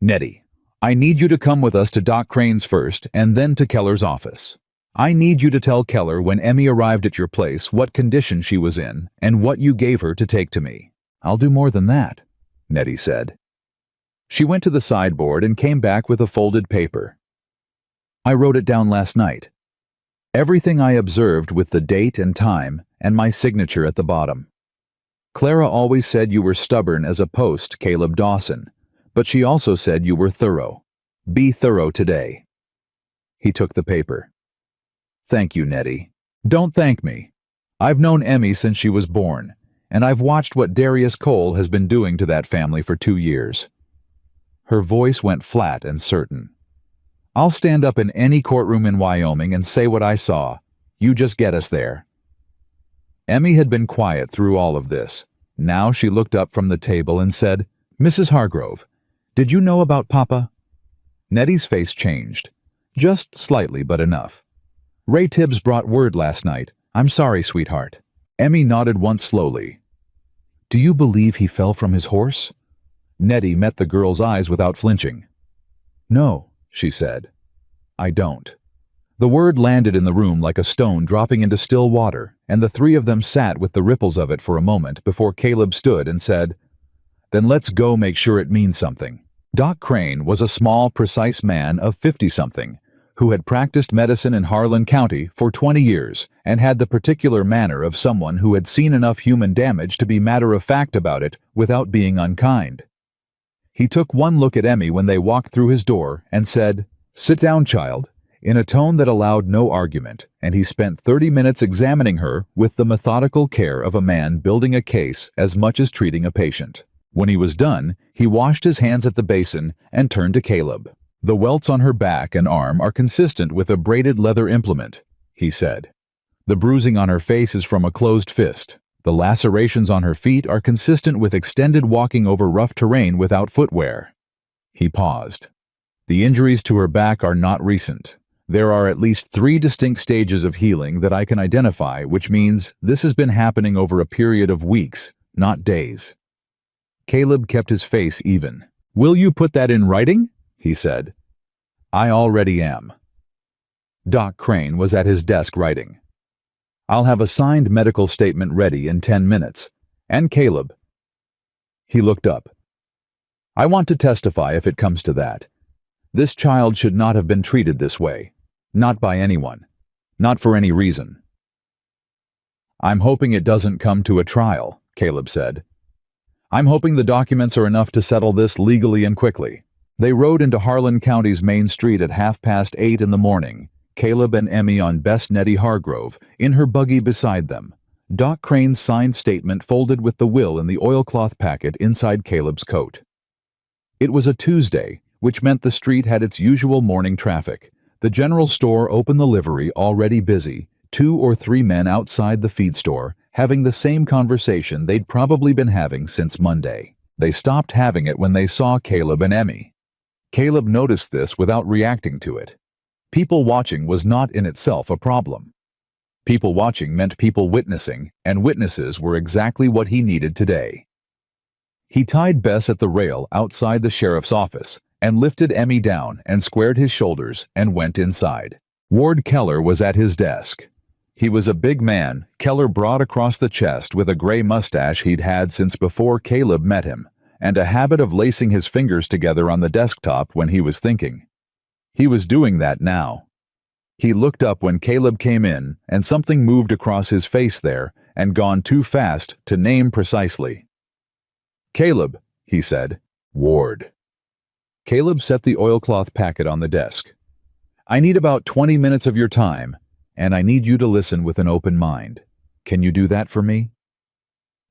"Nettie, I need you to come with us to Doc Crane's first, and then to Keller's office. I need you to tell Keller when Emmy arrived at your place what condition she was in and what you gave her to take to me." "I'll do more than that," Nettie said. She went to the sideboard and came back with a folded paper. "I wrote it down last night. Everything I observed with the date and time and my signature at the bottom. Clara always said you were stubborn as a post, Caleb Dawson, but she also said you were thorough. Be thorough today." He took the paper. "Thank you, Nettie." "Don't thank me. I've known Emmy since she was born, and I've watched what Darius Cole has been doing to that family for 2 years. Her voice went flat and certain. "I'll stand up in any courtroom in Wyoming and say what I saw. You just get us there." Emmy had been quiet through all of this. Now she looked up from the table and said, "Mrs. Hargrove, did you know about Papa?" Nettie's face changed. Just slightly, but enough. "Ray Tibbs brought word last night. I'm sorry, sweetheart." Emmy nodded once slowly. "Do you believe he fell from his horse?" Nettie met the girl's eyes without flinching. "No," she said. "I don't." The word landed in the room like a stone dropping into still water, and the three of them sat with the ripples of it for a moment before Caleb stood and said, "Then let's go make sure it means something." Doc Crane was a small, precise man of 50-something who had practiced medicine in Harlan County for 20 years and had the particular manner of someone who had seen enough human damage to be matter-of-fact about it without being unkind. He took one look at Emmy when they walked through his door and said, "Sit down, child," in a tone that allowed no argument, and he spent 30 minutes examining her with the methodical care of a man building a case as much as treating a patient. When he was done, he washed his hands at the basin and turned to Caleb. "The welts on her back and arm are consistent with a braided leather implement," he said. "The bruising on her face is from a closed fist. The lacerations on her feet are consistent with extended walking over rough terrain without footwear." He paused. "The injuries to her back are not recent. There are at least 3 distinct stages of healing that I can identify, which means this has been happening over a period of weeks, not days." Caleb kept his face even. "Will you put that in writing?" he said. "I already am." Doc Crane was at his desk writing. "I'll have a signed medical statement ready in 10 minutes. And Caleb." He looked up. "I want to testify if it comes to that. This child should not have been treated this way. Not by anyone. Not for any reason." "I'm hoping it doesn't come to a trial," Caleb said. "I'm hoping the documents are enough to settle this legally and quickly." They rode into Harlan County's main street at 8:30 in the morning, Caleb and Emmy on Bess Nettie Hargrove, in her buggy beside them. Doc Crane's signed statement folded with the will in the oilcloth packet inside Caleb's coat. It was a Tuesday, which meant the street had its usual morning traffic. The general store opened, the livery already busy, 2 or 3 men outside the feed store, having the same conversation they'd probably been having since Monday. They stopped having it when they saw Caleb and Emmy. Caleb noticed this without reacting to it. People watching was not in itself a problem. People watching meant people witnessing, and witnesses were exactly what he needed today. He tied Bess at the rail outside the sheriff's office and lifted Emmy down and squared his shoulders and went inside. Ward Keller was at his desk. He was a big man, Keller broad across the chest with a gray mustache he'd had since before Caleb met him, and a habit of lacing his fingers together on the desktop when he was thinking. He was doing that now. He looked up when Caleb came in, and something moved across his face there and gone too fast to name precisely. "Caleb," he said. "Ward." Caleb set the oilcloth packet on the desk. "I need about 20 minutes of your time, and I need you to listen with an open mind. Can you do that for me?"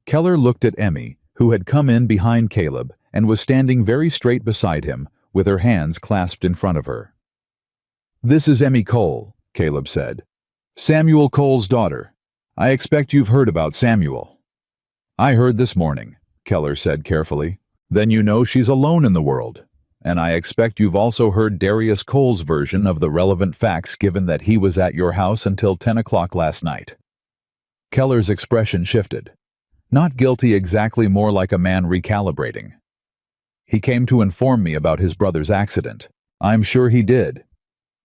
Keller looked at Emmy, who had come in behind Caleb and was standing very straight beside him, with her hands clasped in front of her. "This is Emmy Cole," Caleb said. "Samuel Cole's daughter. I expect you've heard about Samuel." "I heard this morning," Keller said carefully. "Then you know she's alone in the world. And I expect you've also heard Darius Cole's version of the relevant facts, given that he was at your house until 10 o'clock last night." Keller's expression shifted. Not guilty exactly, more like a man recalibrating. "He came to inform me about his brother's accident." "I'm sure he did."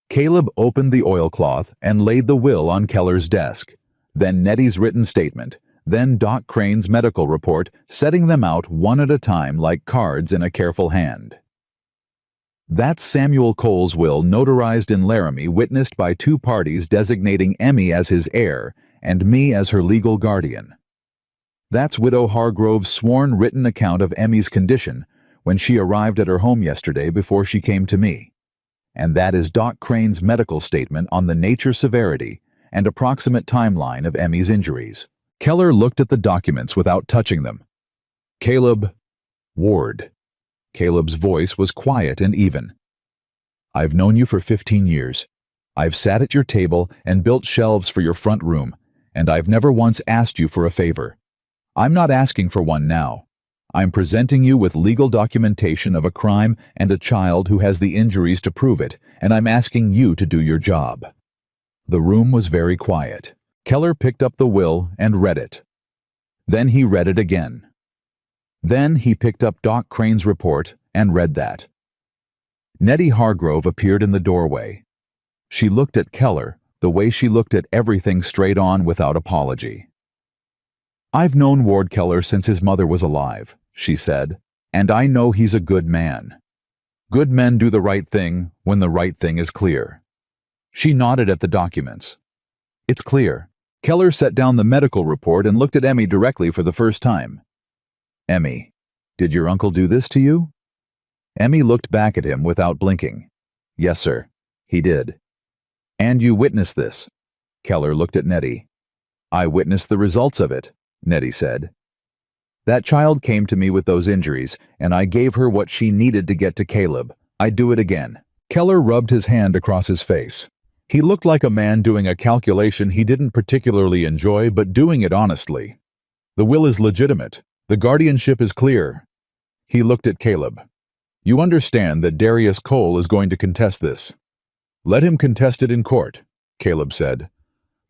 Caleb opened the oilcloth and laid the will on Keller's desk, then Nettie's written statement, then Doc Crane's medical report, setting them out one at a time like cards in a careful hand. "That's Samuel Cole's will, notarized in Laramie, witnessed by 2 parties designating Emmy as his heir and me as her legal guardian. That's Widow Hargrove's sworn written account of Emmy's condition when she arrived at her home yesterday before she came to me. And that is Doc Crane's medical statement on the nature, severity, and approximate timeline of Emmy's injuries." Keller looked at the documents without touching them. "Caleb Ward." Caleb's voice was quiet and even. "I've known you for 15 years. I've sat at your table and built shelves for your front room, and I've never once asked you for a favor. I'm not asking for one now. I'm presenting you with legal documentation of a crime and a child who has the injuries to prove it, and I'm asking you to do your job." The room was very quiet. Keller picked up the will and read it. Then he read it again. Then he picked up Doc Crane's report and read that. Nettie Hargrove appeared in the doorway. She looked at Keller the way she looked at everything straight on without apology. "I've known Ward Keller since his mother was alive," she said, "and I know he's a good man. Good men do the right thing when the right thing is clear." She nodded at the documents. "It's clear." Keller set down the medical report and looked at Emmy directly for the first time. "Emmy, did your uncle do this to you?" Emmy looked back at him without blinking. "Yes, sir, he did." "And you witnessed this?" Keller looked at Nettie. "I witnessed the results of it," Nettie said. "That child came to me with those injuries, and I gave her what she needed to get to Caleb. I'd do it again." Keller rubbed his hand across his face. He looked like a man doing a calculation he didn't particularly enjoy, but doing it honestly. "The will is legitimate. The guardianship is clear." He looked at Caleb. "You understand that Darius Cole is going to contest this." "Let him contest it in court," Caleb said.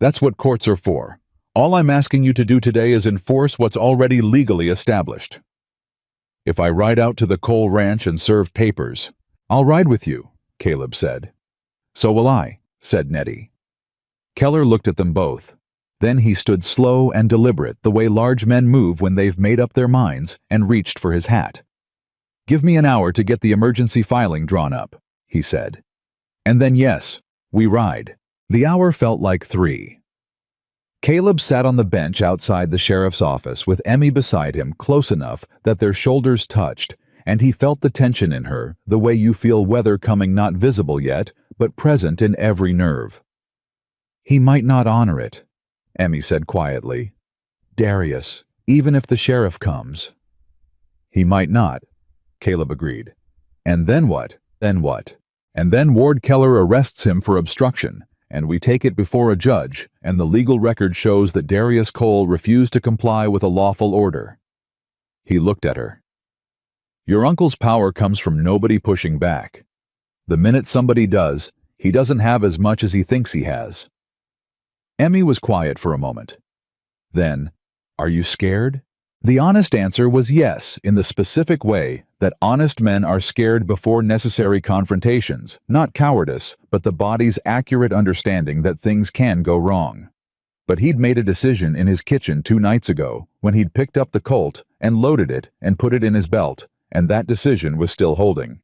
"That's what courts are for. All I'm asking you to do today is enforce what's already legally established." "If I ride out to the Cole ranch and serve papers." "I'll ride with you," Caleb said. "So will I," said Nettie. Keller looked at them both. Then he stood slow and deliberate, the way large men move when they've made up their minds, and reached for his hat. "Give me an hour to get the emergency filing drawn up," he said. "And then yes, we ride." The hour felt like 3. Caleb sat on the bench outside the sheriff's office with Emmy beside him, close enough that their shoulders touched, and he felt the tension in her, the way you feel weather coming, not visible yet, but present in every nerve. "He might not honor it," Emmy said quietly. "Darius, even if the sheriff comes." "He might not," Caleb agreed. "And then what? Then what? And then Ward Keller arrests him for obstruction, and we take it before a judge, and the legal record shows that Darius Cole refused to comply with a lawful order." He looked at her. "Your uncle's power comes from nobody pushing back. The minute somebody does, he doesn't have as much as he thinks he has." Emmy was quiet for a moment. Then, "Are you scared?" The honest answer was yes, in the specific way that honest men are scared before necessary confrontations, not cowardice, but the body's accurate understanding that things can go wrong. But he'd made a decision in his kitchen 2 nights ago, when he'd picked up the Colt and loaded it and put it in his belt, and that decision was still holding.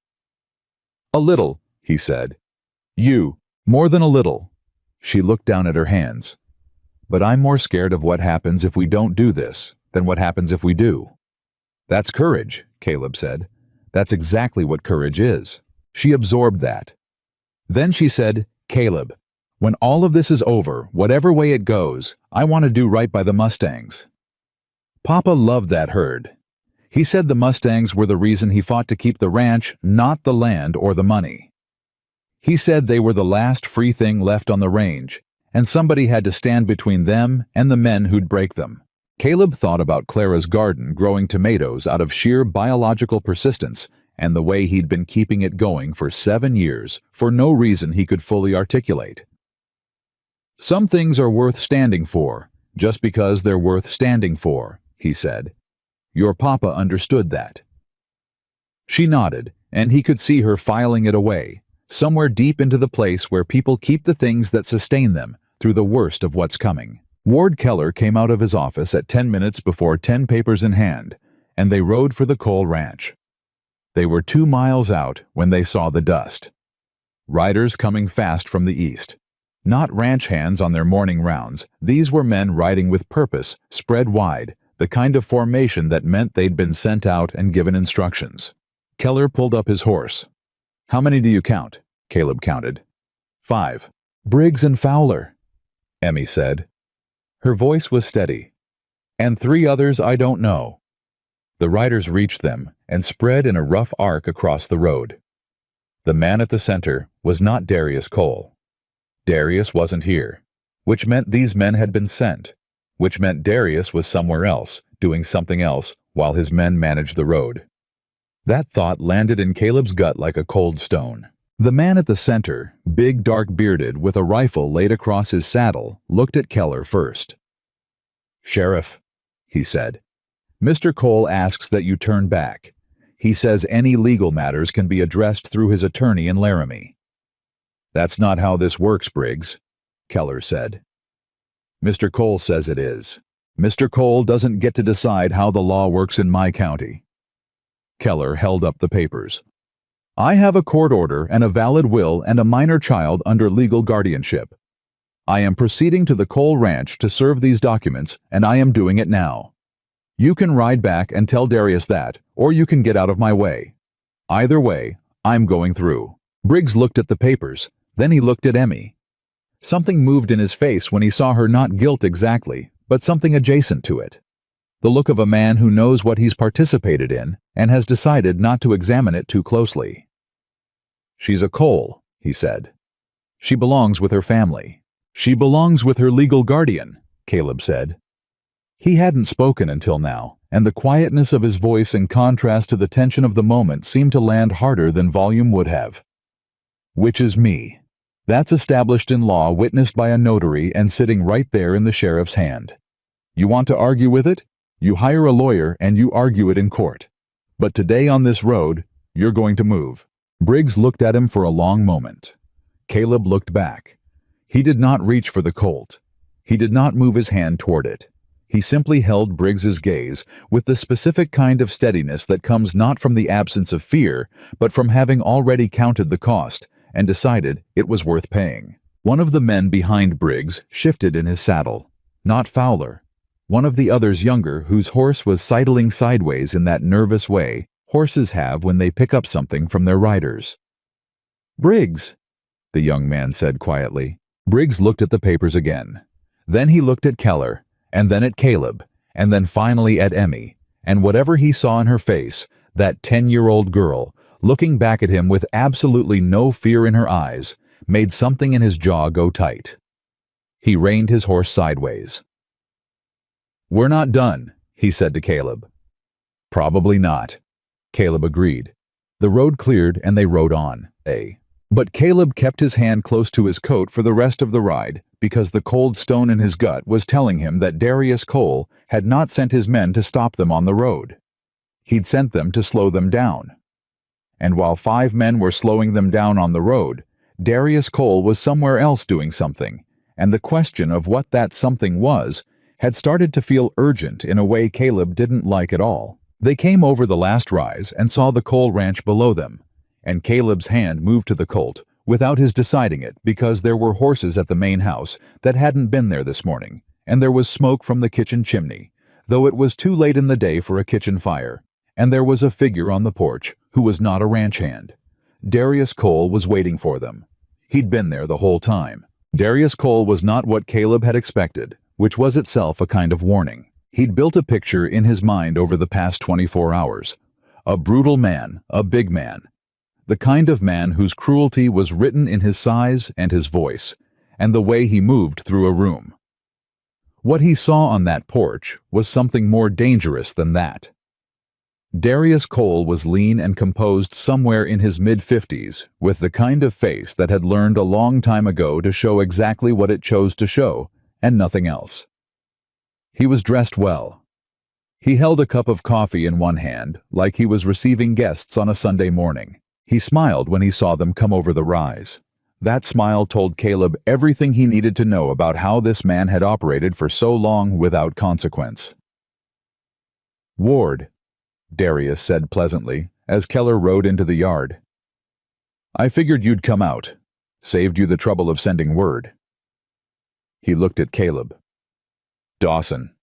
"A little," he said. "You, more than a little." She looked down at her hands. "But I'm more scared of what happens if we don't do this than what happens if we do." "That's courage," Caleb said. "That's exactly what courage is." She absorbed that. Then she said, "Caleb, when all of this is over, whatever way it goes, I want to do right by the Mustangs." Papa loved that herd. He said the Mustangs were the reason he fought to keep the ranch, not the land or the money. He said they were the last free thing left on the range, and somebody had to stand between them and the men who'd break them. Caleb thought about Clara's garden growing tomatoes out of sheer biological persistence, and the way he'd been keeping it going for 7 years for no reason he could fully articulate. "Some things are worth standing for, just because they're worth standing for," he said. "Your papa understood that." She nodded, and he could see her filing it away, somewhere deep into the place where people keep the things that sustain them through the worst of what's coming. Ward Keller came out of his office at 10 minutes before 10, papers in hand, and they rode for the Cole Ranch. They were 2 miles out when they saw the dust. Riders coming fast from the east. Not ranch hands on their morning rounds, these were men riding with purpose, spread wide, the kind of formation that meant they'd been sent out and given instructions. Keller pulled up his horse. "How many do you count?" Caleb counted. 5. "Briggs and Fowler," Emmy said. Her voice was steady. "And 3 others I don't know." The riders reached them and spread in a rough arc across the road. The man at the center was not Darius Cole. Darius wasn't here, which meant these men had been sent, which meant Darius was somewhere else, doing something else, while his men managed the road. That thought landed in Caleb's gut like a cold stone. The man at the center, big, dark-bearded, with a rifle laid across his saddle, looked at Keller first. "Sheriff," he said. Mr. Cole asks that you turn back. He says any legal matters can be addressed through his attorney in Laramie. That's not how this works, Briggs, Keller said. Mr. Cole says it is. Mr. Cole doesn't get to decide how the law works in my county. Keller held up the papers. I have a court order and a valid will and a minor child under legal guardianship. I am proceeding to the Cole Ranch to serve these documents, and I am doing it now. You can ride back and tell Darius that, or you can get out of my way. Either way, I'm going through. Briggs looked at the papers, then he looked at Emmy. Something moved in his face when he saw her, not guilt exactly, but something adjacent to it. The look of a man who knows what he's participated in and has decided not to examine it too closely. She's a Cole, he said. She belongs with her family. She belongs with her legal guardian, Caleb said. He hadn't spoken until now, and the quietness of his voice in contrast to the tension of the moment seemed to land harder than volume would have. Which is me. That's established in law, witnessed by a notary and sitting right there in the sheriff's hand. You want to argue with it? You hire a lawyer and you argue it in court. But today on this road, you're going to move. Briggs looked at him for a long moment. Caleb looked back. He did not reach for the Colt. He did not move his hand toward it. He simply held Briggs's gaze with the specific kind of steadiness that comes not from the absence of fear, but from having already counted the cost and decided it was worth paying. One of the men behind Briggs shifted in his saddle. Not Fowler. One of the others younger, whose horse was sidling sideways in that nervous way horses have when they pick up something from their riders. Briggs, the young man said quietly. Briggs looked at the papers again. Then he looked at Keller, and then at Caleb, and then finally at Emmy, and whatever he saw in her face, that 10-year-old girl, looking back at him with absolutely no fear in her eyes, made something in his jaw go tight. He reined his horse sideways. We're not done, he said to Caleb. Probably not, Caleb agreed. The road cleared and they rode on. But Caleb kept his hand close to his coat for the rest of the ride because the cold stone in his gut was telling him that Darius Cole had not sent his men to stop them on the road. He'd sent them to slow them down. And while 5 men were slowing them down on the road, Darius Cole was somewhere else doing something, and the question of what that something was had started to feel urgent in a way Caleb didn't like at all. They came over the last rise and saw the Cole Ranch below them, and Caleb's hand moved to the Colt without his deciding it because there were horses at the main house that hadn't been there this morning, and there was smoke from the kitchen chimney, though it was too late in the day for a kitchen fire, and there was a figure on the porch who was not a ranch hand. Darius Cole was waiting for them. He'd been there the whole time. Darius Cole was not what Caleb had expected, which was itself a kind of warning. He'd built a picture in his mind over the past 24 hours. A brutal man, a big man. The kind of man whose cruelty was written in his size and his voice, and the way he moved through a room. What he saw on that porch was something more dangerous than that. Darius Cole was lean and composed somewhere in his mid-50s, with the kind of face that had learned a long time ago to show exactly what it chose to show, and nothing else. He was dressed well. He held a cup of coffee in one hand, like he was receiving guests on a Sunday morning. He smiled when he saw them come over the rise. That smile told Caleb everything he needed to know about how this man had operated for so long without consequence. Ward, Darius said pleasantly, as Keller rode into the yard. I figured you'd come out. Saved you the trouble of sending word. He looked at Caleb. Dawson,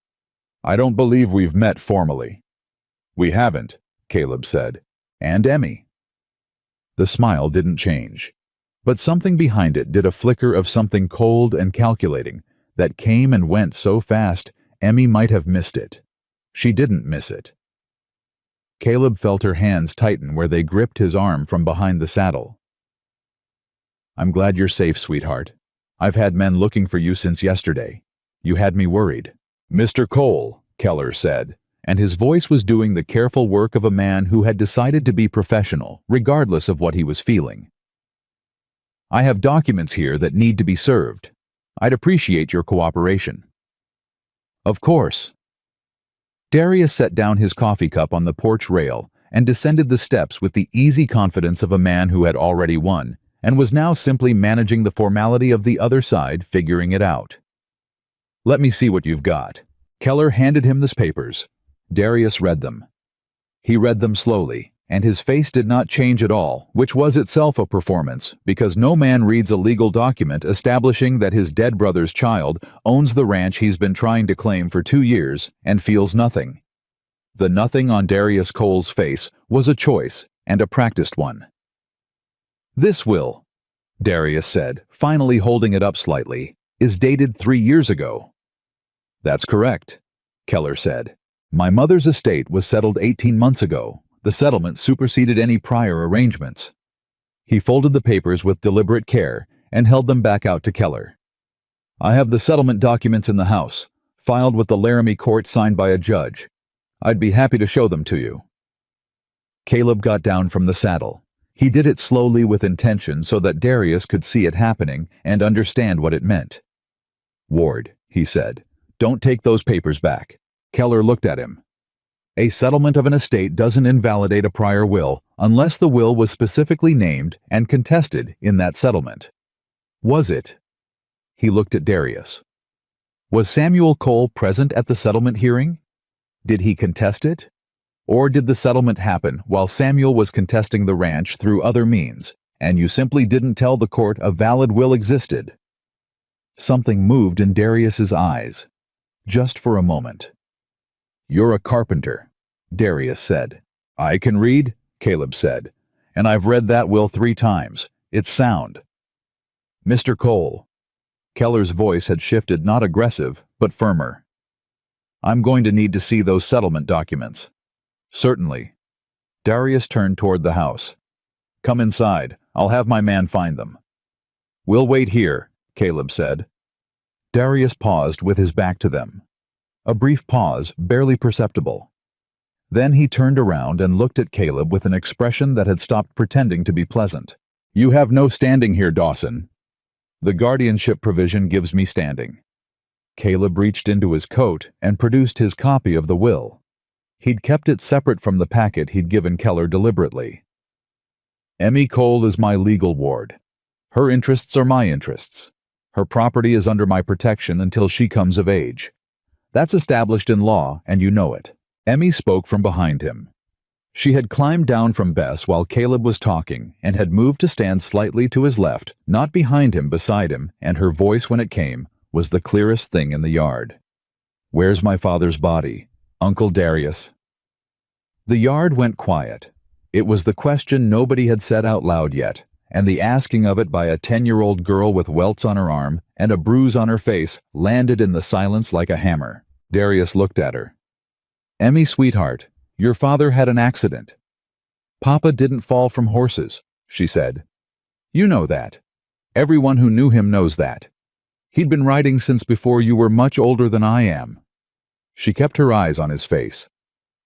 I don't believe we've met formally. We haven't, Caleb said. And Emmy. The smile didn't change, but something behind it did a flicker of something cold and calculating that came and went so fast Emmy might have missed it. She didn't miss it. Caleb felt her hands tighten where they gripped his arm from behind the saddle. I'm glad you're safe, sweetheart. I've had men looking for you since yesterday. You had me worried. Mr. Cole, Keller said, and his voice was doing the careful work of a man who had decided to be professional, regardless of what he was feeling. I have documents here that need to be served. I'd appreciate your cooperation. Of course. Darius set down his coffee cup on the porch rail and descended the steps with the easy confidence of a man who had already won and was now simply managing the formality of the other side figuring it out. "Let me see what you've got." Keller handed him the papers. Darius read them. He read them slowly, and his face did not change at all, which was itself a performance, because no man reads a legal document establishing that his dead brother's child owns the ranch he's been trying to claim for 2 years and feels nothing. The nothing on Darius Cole's face was a choice, and a practiced one. "This will," Darius said, finally holding it up slightly, "is dated 3 years ago." "That's correct," Keller said. "My mother's estate was settled 18 months ago. The settlement superseded any prior arrangements." He folded the papers with deliberate care and held them back out to Keller. "I have the settlement documents in the house, filed with the Laramie court, signed by a judge. I'd be happy to show them to you." Caleb got down from the saddle. He did it slowly with intention so that Darius could see it happening and understand what it meant. "Ward," he said, "don't take those papers back." Keller looked at him. "A settlement of an estate doesn't invalidate a prior will unless the will was specifically named and contested in that settlement." "Was it?" He looked at Darius. "Was Samuel Cole present at the settlement hearing? Did he contest it? Or did the settlement happen while Samuel was contesting the ranch through other means, and you simply didn't tell the court a valid will existed?" Something moved in Darius's eyes. Just for a moment. "You're a carpenter," Darius said. "I can read," Caleb said, "and I've read that will 3 times. It's sound." "Mr. Cole." Keller's voice had shifted, not aggressive, but firmer. "I'm going to need to see those settlement documents." "Certainly." Darius turned toward the house. "Come inside. I'll have my man find them." "We'll wait here," Caleb said. Darius paused with his back to them. A brief pause, barely perceptible. Then he turned around and looked at Caleb with an expression that had stopped pretending to be pleasant. "You have no standing here, Dawson." "The guardianship provision gives me standing." Caleb reached into his coat and produced his copy of the will. He'd kept it separate from the packet he'd given Keller deliberately. "Emmy Cole is my legal ward. Her interests are my interests. Her property is under my protection until she comes of age. That's established in law, and you know it." Emmy spoke from behind him. She had climbed down from Bess while Caleb was talking and had moved to stand slightly to his left, not behind him, beside him, and her voice, when it came, was the clearest thing in the yard. "Where's my father's body? Uncle Darius?" The yard went quiet. It was the question nobody had said out loud yet, and the asking of it by a 10-year-old girl with welts on her arm and a bruise on her face landed in the silence like a hammer. Darius looked at her. "Emmy, sweetheart, your father had an accident." "Papa didn't fall from horses," she said. "You know that. Everyone who knew him knows that. He'd been riding since before you were much older than I am." She kept her eyes on his face.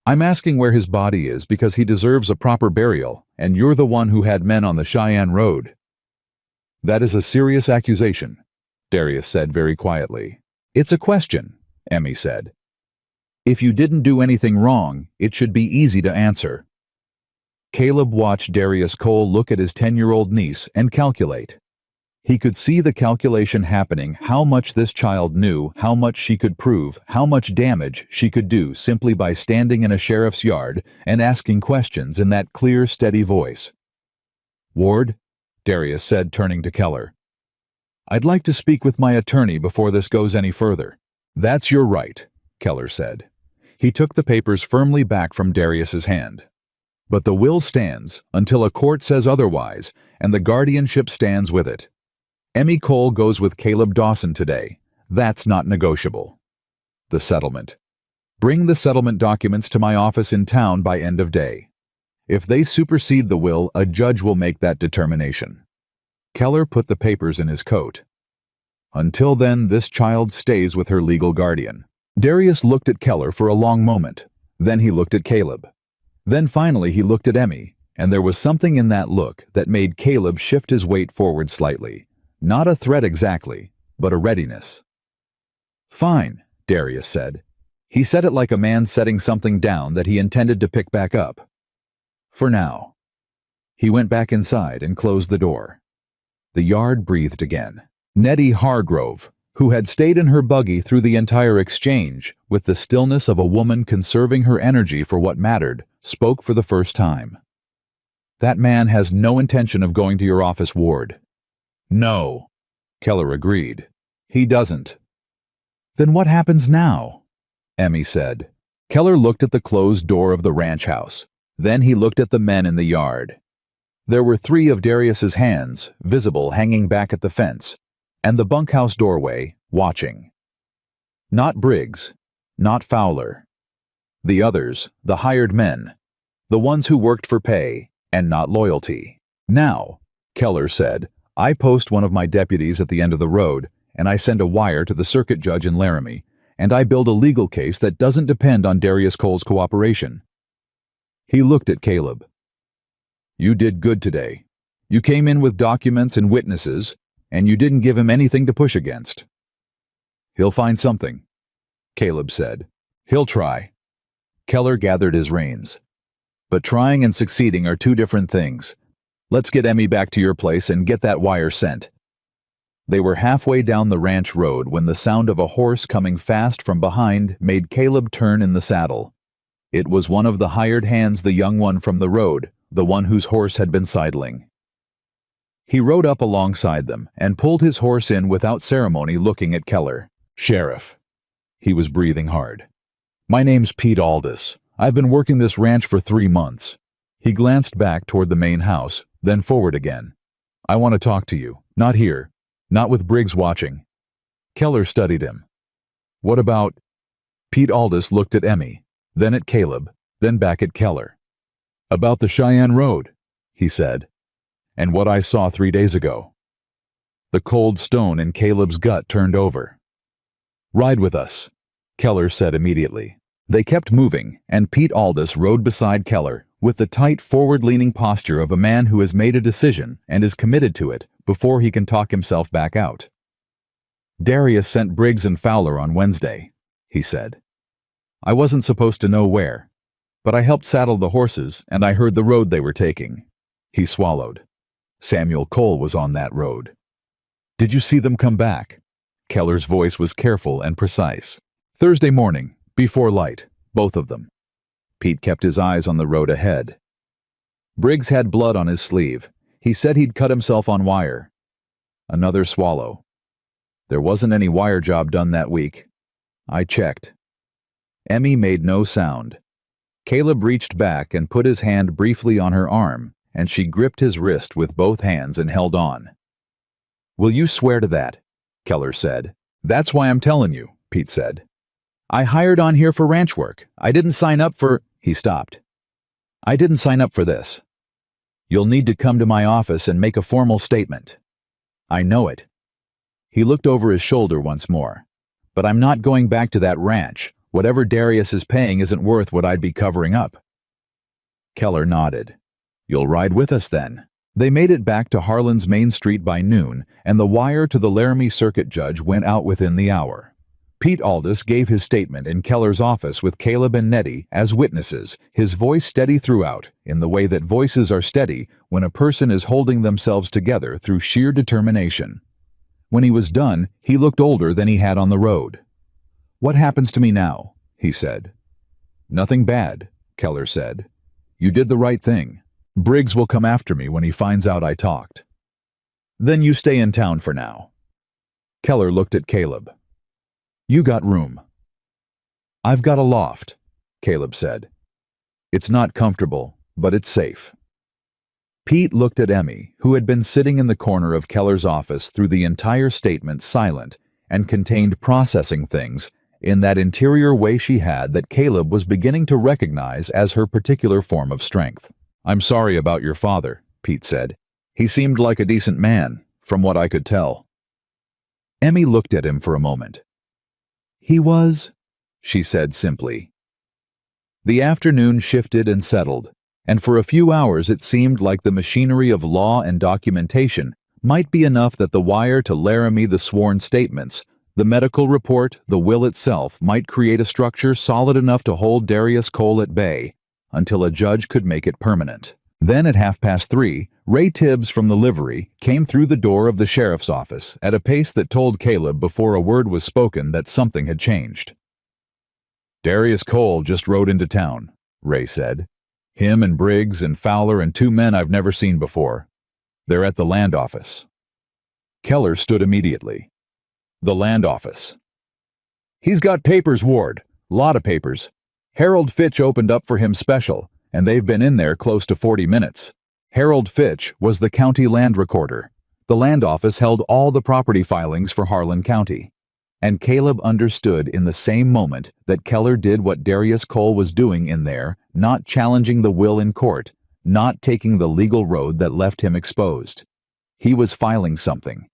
"I'm asking where his body is because he deserves a proper burial, and you're the one who had men on the Cheyenne Road." "That is a serious accusation," Darius said very quietly. "It's a question," Emmy said. "If you didn't do anything wrong, it should be easy to answer." Caleb watched Darius Cole look at his 10-year-old niece and calculate. He could see the calculation happening, how much this child knew, how much she could prove, how much damage she could do simply by standing in a sheriff's yard and asking questions in that clear, steady voice. "Ward," Darius said, turning to Keller, "I'd like to speak with my attorney before this goes any further." "That's your right," Keller said. He took the papers firmly back from Darius's hand. "But the will stands until a court says otherwise, and the guardianship stands with it. Emmy Cole goes with Caleb Dawson today. That's not negotiable." The settlement. "Bring the settlement documents to my office in town by end of day. If they supersede the will, a judge will make that determination." Keller put the papers in his coat. "Until then, this child stays with her legal guardian." Darius looked at Keller for a long moment. Then he looked at Caleb. Then finally he looked at Emmy, and there was something in that look that made Caleb shift his weight forward slightly. Not a threat exactly, but a readiness. "Fine," Darius said. He said it like a man setting something down that he intended to pick back up. For now. He went back inside and closed the door. The yard breathed again. Nettie Hargrove, who had stayed in her buggy through the entire exchange, with the stillness of a woman conserving her energy for what mattered, spoke for the first time. "That man has no intention of going to your office, Ward." "No," Keller agreed. "He doesn't." "Then what happens now?" Emmy said. Keller looked at the closed door of the ranch house. Then he looked at the men in the yard. There were 3 of Darius's hands, visible hanging back at the fence, and the bunkhouse doorway, watching. Not Briggs, not Fowler. The others, the hired men, the ones who worked for pay, and not loyalty. "Now," Keller said, "I post one of my deputies at the end of the road, and I send a wire to the circuit judge in Laramie, and I build a legal case that doesn't depend on Darius Cole's cooperation." He looked at Caleb. "You did good today. You came in with documents and witnesses, and you didn't give him anything to push against." "He'll find something," Caleb said. "He'll try." Keller gathered his reins. "But trying and succeeding are 2 different things. Let's get Emmy back to your place and get that wire sent." They were halfway down the ranch road when the sound of a horse coming fast from behind made Caleb turn in the saddle. It was one of the hired hands, the young one from the road, the one whose horse had been sidling. He rode up alongside them and pulled his horse in without ceremony, looking at Keller. "Sheriff." He was breathing hard. "My name's Pete Aldis. I've been working this ranch for 3 months. He glanced back toward the main house, then forward again. "I want to talk to you. Not here. Not with Briggs watching." Keller studied him. "What about—" Pete Aldis looked at Emmy, then at Caleb, then back at Keller. "About the Cheyenne Road," he said, "and what I saw 3 days ago." The cold stone in Caleb's gut turned over. "Ride with us," Keller said immediately. They kept moving, and Pete Aldis rode beside Keller, with the tight forward-leaning posture of a man who has made a decision and is committed to it before he can talk himself back out. "Darius sent Briggs and Fowler on Wednesday," he said. "I wasn't supposed to know where, but I helped saddle the horses and I heard the road they were taking." He swallowed. "Samuel Cole was on that road." "Did you see them come back?" Keller's voice was careful and precise. "Thursday morning, before light, both of them." Pete kept his eyes on the road ahead. "Briggs had blood on his sleeve. He said he'd cut himself on wire." Another swallow. "There wasn't any wire job done that week. I checked." Emmy made no sound. Caleb reached back and put his hand briefly on her arm, and she gripped his wrist with both hands and held on. "Will you swear to that?" Keller said. "That's why I'm telling you," Pete said. "I hired on here for ranch work. I didn't sign up for—" He stopped. "I didn't sign up for this. You'll need to come to my office and make a formal statement." "I know it." He looked over his shoulder once more. "But I'm not going back to that ranch. Whatever Darius is paying isn't worth what I'd be covering up." Keller nodded. "You'll ride with us then." They made it back to Harlan's Main Street by noon, and the wire to the Laramie Circuit Judge went out within the hour. Pete Aldis gave his statement in Keller's office with Caleb and Nettie as witnesses, his voice steady throughout, in the way that voices are steady when a person is holding themselves together through sheer determination. When he was done, he looked older than he had on the road. "What happens to me now?" he said. "Nothing bad," Keller said. "You did the right thing. Briggs will come after me when he finds out I talked. Then you stay in town for now." Keller looked at Caleb. "You got room?" "I've got a loft," Caleb said. "It's not comfortable, but it's safe." Pete looked at Emmy, who had been sitting in the corner of Keller's office through the entire statement, silent, and contained processing things in that interior way she had that Caleb was beginning to recognize as her particular form of strength. "I'm sorry about your father," Pete said. "He seemed like a decent man, from what I could tell." Emmy looked at him for a moment. "He was," she said simply. The afternoon shifted and settled, and for a few hours it seemed like the machinery of law and documentation might be enough that the wire to Laramie the sworn statements, The medical report, the will itself, might create a structure solid enough to hold Darius Cole at bay until a judge could make it permanent. Then at 3:30, Ray Tibbs from the livery came through the door of the sheriff's office at a pace that told Caleb before a word was spoken that something had changed. "Darius Cole just rode into town," Ray said. "Him and Briggs and Fowler and 2 men I've never seen before. They're at the land office." Keller stood immediately. "The land office." "He's got papers, Ward. Lot of papers. Harold Fitch opened up for him special, and they've been in there close to 40 minutes. Harold Fitch was the county land recorder. The land office held all the property filings for Harlan County. And Caleb understood in the same moment that Keller did what Darius Cole was doing in there, not challenging the will in court, not taking the legal road that left him exposed. He was filing something,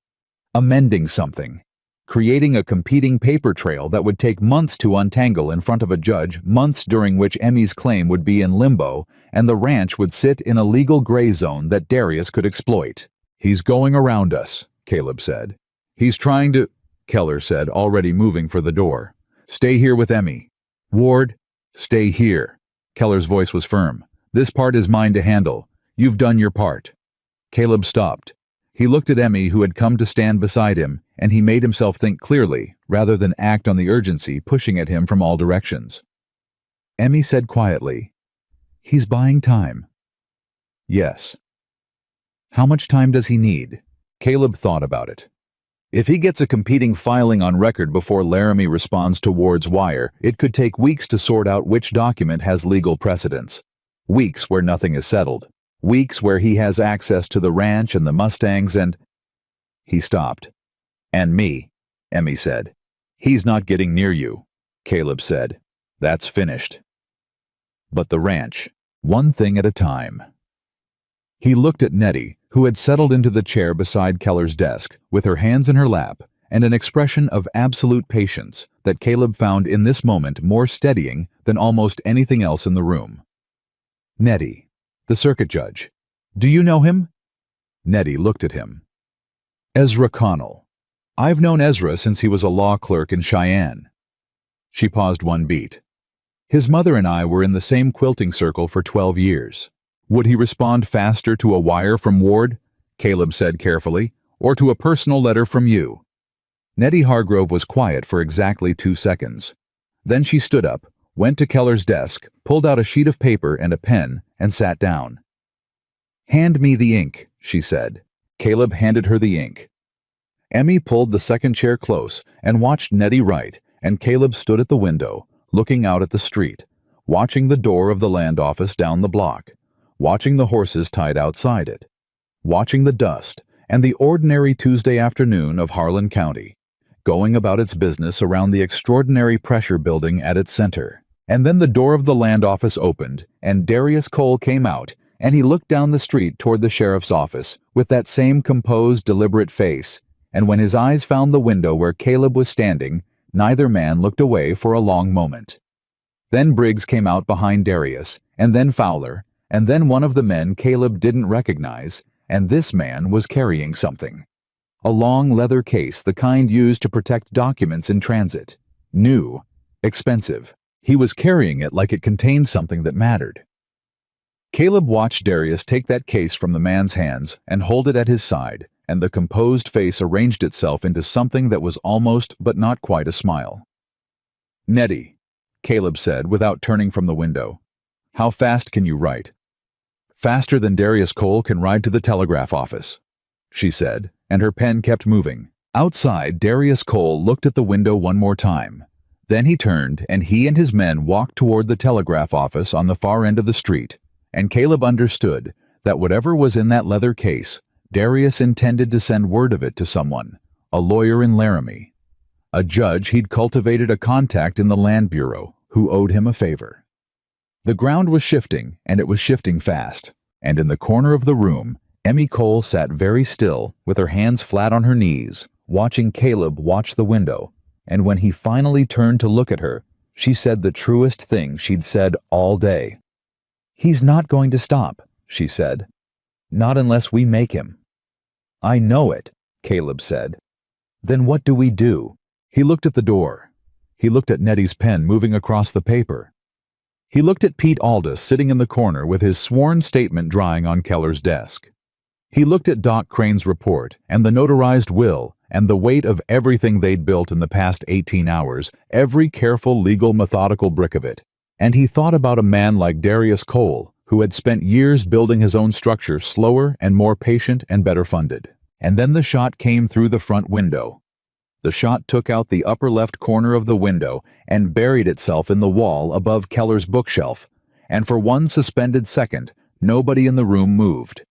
amending something, creating a competing paper trail that would take months to untangle in front of a judge, months during which Emmy's claim would be in limbo, and the ranch would sit in a legal gray zone that Darius could exploit. "He's going around us," Caleb said. "He's trying to—" Keller said, already moving for the door. "Stay here with Emmy. Ward, stay here." Keller's voice was firm. "This part is mine to handle. You've done your part." Caleb stopped. He looked at Emmy, who had come to stand beside him, and he made himself think clearly, rather than act on the urgency pushing at him from all directions. Emmy said quietly, "He's buying time." "Yes." "How much time does he need?" Caleb thought about it. If he gets a competing filing on record before Laramie responds to Ward's wire, it could take weeks to sort out which document has legal precedence. Weeks where nothing is settled. Weeks where he has access to the ranch and the Mustangs and— He stopped. "And me," Emmy said. "He's not getting near you," Caleb said. "That's finished." But the ranch, one thing at a time. He looked at Nettie, who had settled into the chair beside Keller's desk, with her hands in her lap, and an expression of absolute patience that Caleb found in this moment more steadying than almost anything else in the room. "Nettie, the circuit judge. Do you know him?" Nettie looked at him. "Ezra Connell. I've known Ezra since he was a law clerk in Cheyenne." She paused one beat. "His mother and I were in the same quilting circle for 12 years. Would he respond faster to a wire from Ward?" Caleb said carefully, "or to a personal letter from you?" Nettie Hargrove was quiet for exactly 2 seconds. Then she stood up, went to Keller's desk, pulled out a sheet of paper and a pen, and sat down. "Hand me the ink," she said. Caleb handed her the ink. Emmy pulled the second chair close and watched Nettie write, and Caleb stood at the window, looking out at the street, watching the door of the land office down the block, watching the horses tied outside it, watching the dust and the ordinary Tuesday afternoon of Harlan County, going about its business around the extraordinary pressure building at its center. And then the door of the land office opened, and Darius Cole came out, and he looked down the street toward the sheriff's office with that same composed, deliberate face, and when his eyes found the window where Caleb was standing, neither man looked away for a long moment. Then Briggs came out behind Darius, and then Fowler, and then one of the men Caleb didn't recognize, and this man was carrying something. A long leather case, the kind used to protect documents in transit. New. Expensive. He was carrying it like it contained something that mattered. Caleb watched Darius take that case from the man's hands and hold it at his side, and the composed face arranged itself into something that was almost but not quite a smile. "Nettie," Caleb said without turning from the window, "how fast can you write?" "Faster than Darius Cole can ride to the telegraph office," she said, and her pen kept moving. Outside, Darius Cole looked at the window one more time. Then he turned, and he and his men walked toward the telegraph office on the far end of the street, and Caleb understood that whatever was in that leather case, Darius intended to send word of it to someone, a lawyer in Laramie, a judge he'd cultivated a contact in the Land Bureau who owed him a favor. The ground was shifting, and it was shifting fast, and in the corner of the room, Emmy Cole sat very still, with her hands flat on her knees, watching Caleb watch the window, and when he finally turned to look at her, she said the truest thing she'd said all day. "He's not going to stop," she said. "Not unless we make him." "I know it," Caleb said. "Then what do we do?" He looked at the door. He looked at Nettie's pen moving across the paper. He looked at Pete Aldous sitting in the corner with his sworn statement drying on Keller's desk. He looked at Doc Crane's report and the notarized will and the weight of everything they'd built in the past 18 hours, every careful, legal, methodical brick of it. And he thought about a man like Darius Cole, who had spent years building his own structure slower and more patient and better funded. And then the shot came through the front window. The shot took out the upper left corner of the window and buried itself in the wall above Keller's bookshelf, and for one suspended second, nobody in the room moved.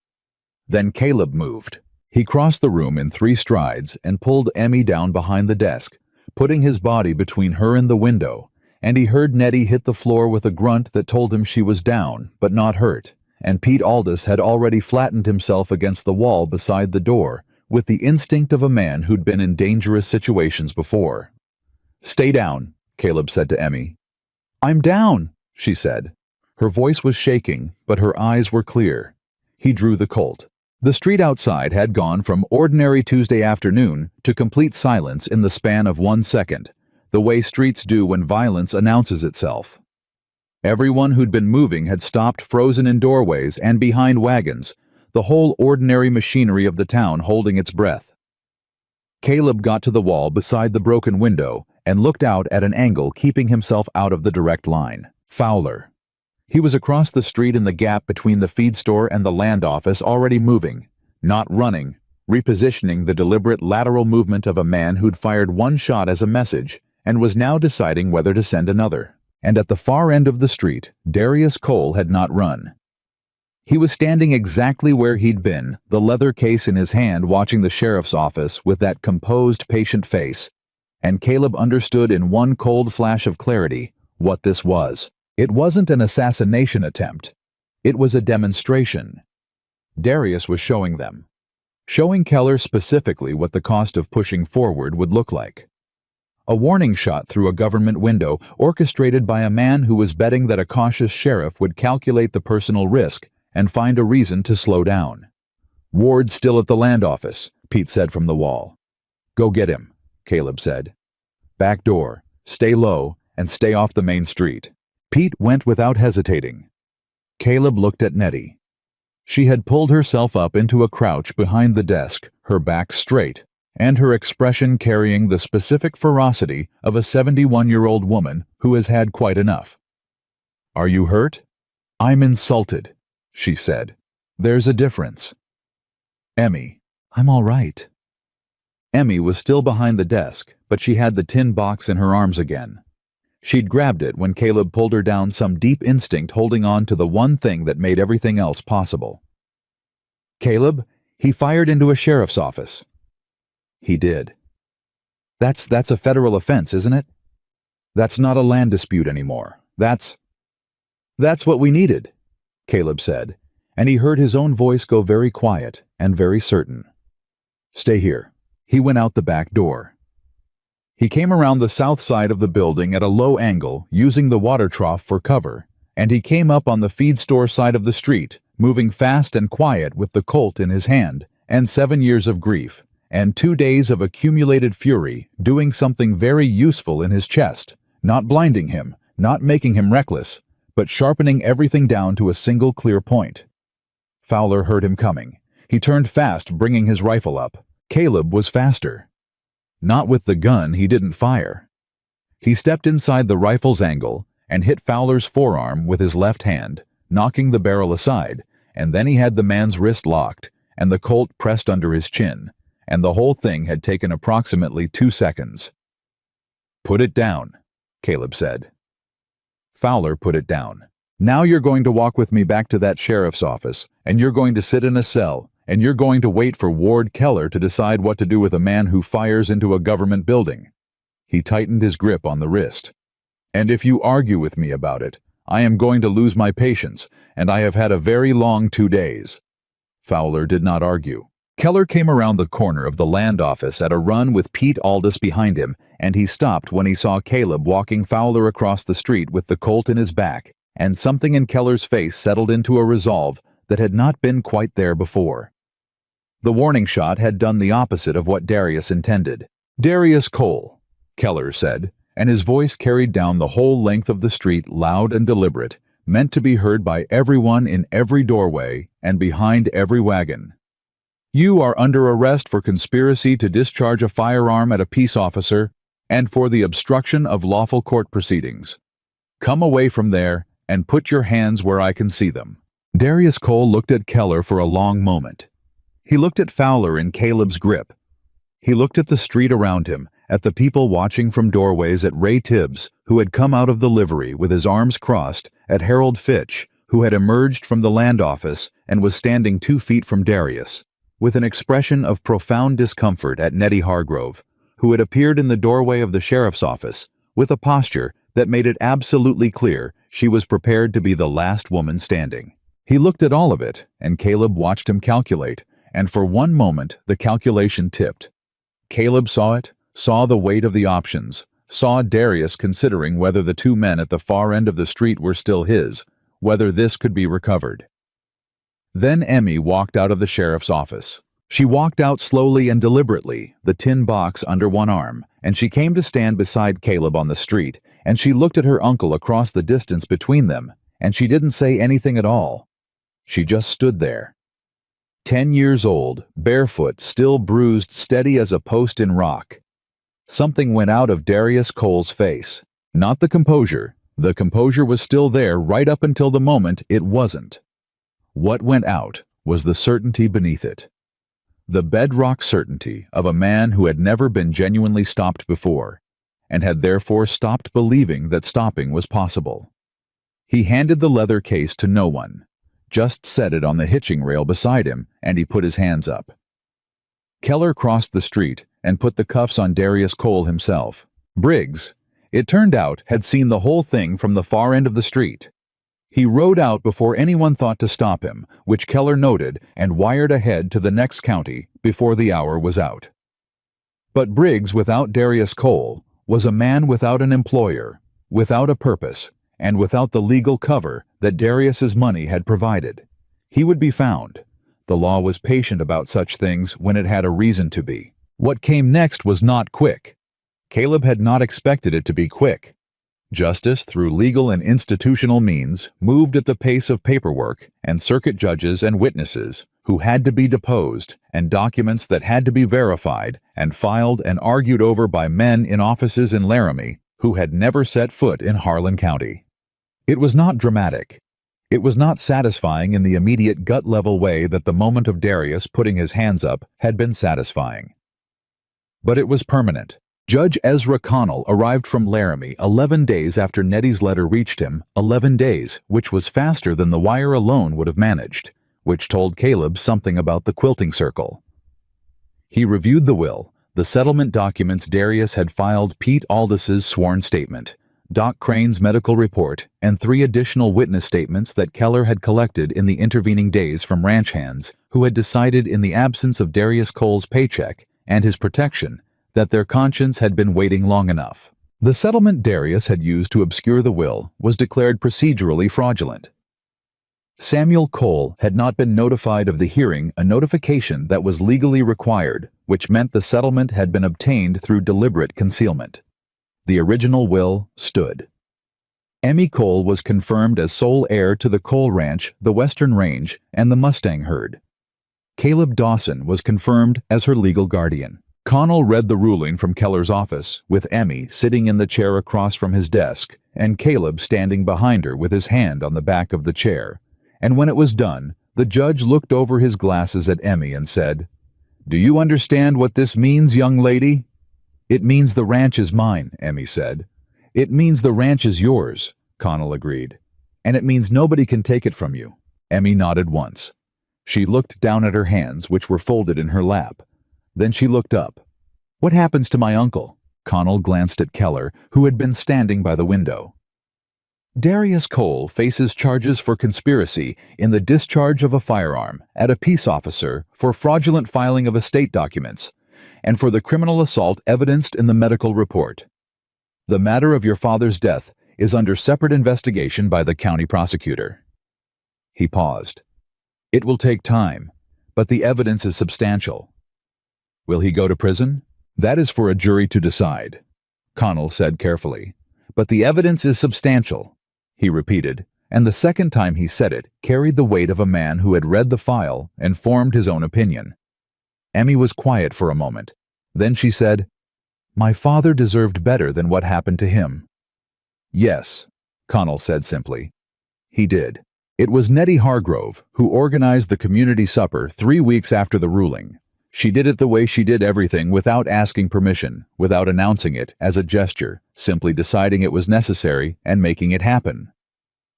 Then Caleb moved. He crossed the room in 3 strides and pulled Emmy down behind the desk, putting his body between her and the window, and he heard Nettie hit the floor with a grunt that told him she was down, but not hurt, and Pete Aldous had already flattened himself against the wall beside the door, with the instinct of a man who'd been in dangerous situations before. "Stay down," Caleb said to Emmy. "I'm down," she said. Her voice was shaking, but her eyes were clear. He drew the Colt. The street outside had gone from ordinary Tuesday afternoon to complete silence in the span of 1 second, the way streets do when violence announces itself. Everyone who'd been moving had stopped frozen in doorways and behind wagons, the whole ordinary machinery of the town holding its breath. Caleb got to the wall beside the broken window and looked out at an angle, keeping himself out of the direct line. Fowler. He was across the street in the gap between the feed store and the land office, already moving, not running, repositioning the deliberate lateral movement of a man who'd fired one shot as a message and was now deciding whether to send another. And at the far end of the street, Darius Cole had not run. He was standing exactly where he'd been, the leather case in his hand, watching the sheriff's office with that composed, patient face. And Caleb understood in one cold flash of clarity what this was. It wasn't an assassination attempt. It was a demonstration. Darius was showing them. Showing Keller specifically what the cost of pushing forward would look like. A warning shot through a government window orchestrated by a man who was betting that a cautious sheriff would calculate the personal risk and find a reason to slow down. "Ward's still at the land office," Pete said from the wall. "Go get him," Caleb said. "Back door, stay low, and stay off the main street." Pete went without hesitating. Caleb looked at Nettie. She had pulled herself up into a crouch behind the desk, her back straight, and her expression carrying the specific ferocity of a 71-year-old woman who has had quite enough. "Are you hurt?" "I'm insulted," she said. "There's a difference." "Emmy, I'm all right." Emmy was still behind the desk, but she had the tin box in her arms again. She'd grabbed it when Caleb pulled her down, some deep instinct holding on to the one thing that made everything else possible. "Caleb, he fired into a sheriff's office." "He did." That's a federal offense, isn't it? That's not a land dispute anymore. That's what we needed," Caleb said, and he heard his own voice go very quiet and very certain. "Stay here." He went out the back door. He came around the south side of the building at a low angle, using the water trough for cover, and he came up on the feed store side of the street, moving fast and quiet with the Colt in his hand, and 7 years of grief, and 2 days of accumulated fury, doing something very useful in his chest, not blinding him, not making him reckless, but sharpening everything down to a single clear point. Fowler heard him coming. He turned fast, bringing his rifle up. Caleb was faster. Not with the gun, he didn't fire. He stepped inside the rifle's angle and hit Fowler's forearm with his left hand, knocking the barrel aside, and then he had the man's wrist locked and the Colt pressed under his chin, and the whole thing had taken approximately 2 seconds. "Put it down," Caleb said. Fowler put it down. "Now you're going to walk with me back to that sheriff's office, and you're going to sit in a cell, and you're going to wait for Ward Keller to decide what to do with a man who fires into a government building." He tightened his grip on the wrist. "And if you argue with me about it, I am going to lose my patience, and I have had a very long 2 days. Fowler did not argue. Keller came around the corner of the land office at a run with Pete Aldous behind him, and he stopped when he saw Caleb walking Fowler across the street with the Colt in his back, and something in Keller's face settled into a resolve that had not been quite there before. The warning shot had done the opposite of what Darius intended. Darius Cole, Keller said, and his voice carried down the whole length of the street, loud and deliberate, meant to be heard by everyone in every doorway and behind every wagon. You are under arrest for conspiracy to discharge a firearm at a peace officer and for the obstruction of lawful court proceedings. Come away from there and put your hands where I can see them." Darius Cole looked at Keller for a long moment. He looked at Fowler in Caleb's grip. He looked at the street around him, at the people watching from doorways, at Ray Tibbs, who had come out of the livery with his arms crossed, at Harold Fitch, who had emerged from the land office and was standing 2 feet from Darius, with an expression of profound discomfort, at Nettie Hargrove, who had appeared in the doorway of the sheriff's office, with a posture that made it absolutely clear she was prepared to be the last woman standing. He looked at all of it, and Caleb watched him calculate, and for one moment the calculation tipped. Caleb saw it, saw the weight of the options, saw Darius considering whether the 2 men at the far end of the street were still his, whether this could be recovered. Then Emmy walked out of the sheriff's office. She walked out slowly and deliberately, the tin box under one arm, and she came to stand beside Caleb on the street, and she looked at her uncle across the distance between them, and she didn't say anything at all. She just stood there. 10 years old, barefoot, still bruised, steady as a post in rock. Something went out of Darius Cole's face. Not the composure. The composure was still there right up until the moment it wasn't. What went out was the certainty beneath it. The bedrock certainty of a man who had never been genuinely stopped before, and had therefore stopped believing that stopping was possible. He handed the leather case to no one, just set it on the hitching rail beside him, and he put his hands up. Keller crossed the street and put the cuffs on Darius Cole himself. Briggs, it turned out, had seen the whole thing from the far end of the street. He rode out before anyone thought to stop him, which Keller noted, and wired ahead to the next county before the hour was out. But Briggs, without Darius Cole, was a man without an employer, without a purpose, and without the legal cover that Darius's money had provided. He would be found. The law was patient about such things when it had a reason to be. What came next was not quick. Caleb had not expected it to be quick. Justice, through legal and institutional means, moved at the pace of paperwork and circuit judges and witnesses who had to be deposed, and documents that had to be verified and filed and argued over by men in offices in Laramie who had never set foot in Harlan County. It was not dramatic. It was not satisfying in the immediate gut-level way that the moment of Darius putting his hands up had been satisfying. But it was permanent. Judge Ezra Connell arrived from Laramie 11 days after Nettie's letter reached him, 11 days, which was faster than the wire alone would have managed, which told Caleb something about the quilting circle. He reviewed the will, the settlement documents Darius had filed, Pete Aldis's sworn statement, Doc Crane's medical report, and 3 additional witness statements that Keller had collected in the intervening days from ranch hands who had decided, in the absence of Darius Cole's paycheck and his protection, that their conscience had been waiting long enough. The settlement Darius had used to obscure the will was declared procedurally fraudulent. Samuel Cole had not been notified of the hearing, a notification that was legally required, which meant the settlement had been obtained through deliberate concealment. The original will stood. Emmy Cole was confirmed as sole heir to the Cole Ranch, the Western Range, and the Mustang herd. Caleb Dawson was confirmed as her legal guardian. Connell read the ruling from Keller's office, with Emmy sitting in the chair across from his desk, and Caleb standing behind her with his hand on the back of the chair. And when it was done, the judge looked over his glasses at Emmy and said, "Do you understand what this means, young lady?" "It means the ranch is mine," Emmy said. "It means the ranch is yours," Connell agreed. "And it means nobody can take it from you." Emmy nodded once. She looked down at her hands, which were folded in her lap. Then she looked up. "What happens to my uncle?" Connell glanced at Keller, who had been standing by the window. "Darius Cole faces charges for conspiracy in the discharge of a firearm at a peace officer for fraudulent filing of estate documents, and for the criminal assault evidenced in the medical report. The matter of your father's death is under separate investigation by the county prosecutor." He paused. "It will take time, but the evidence is substantial." "Will he go to prison?" "That is for a jury to decide." Connell said carefully. But the evidence is substantial, he repeated, and the second time he said it carried the weight of a man who had read the file and formed his own opinion. Emmy was quiet for a moment. Then she said, "My father deserved better than what happened to him." "Yes," Connell said simply. "He did." It was Nettie Hargrove who organized the community supper 3 weeks after the ruling. She did it the way she did everything, without asking permission, without announcing it as a gesture, simply deciding it was necessary and making it happen.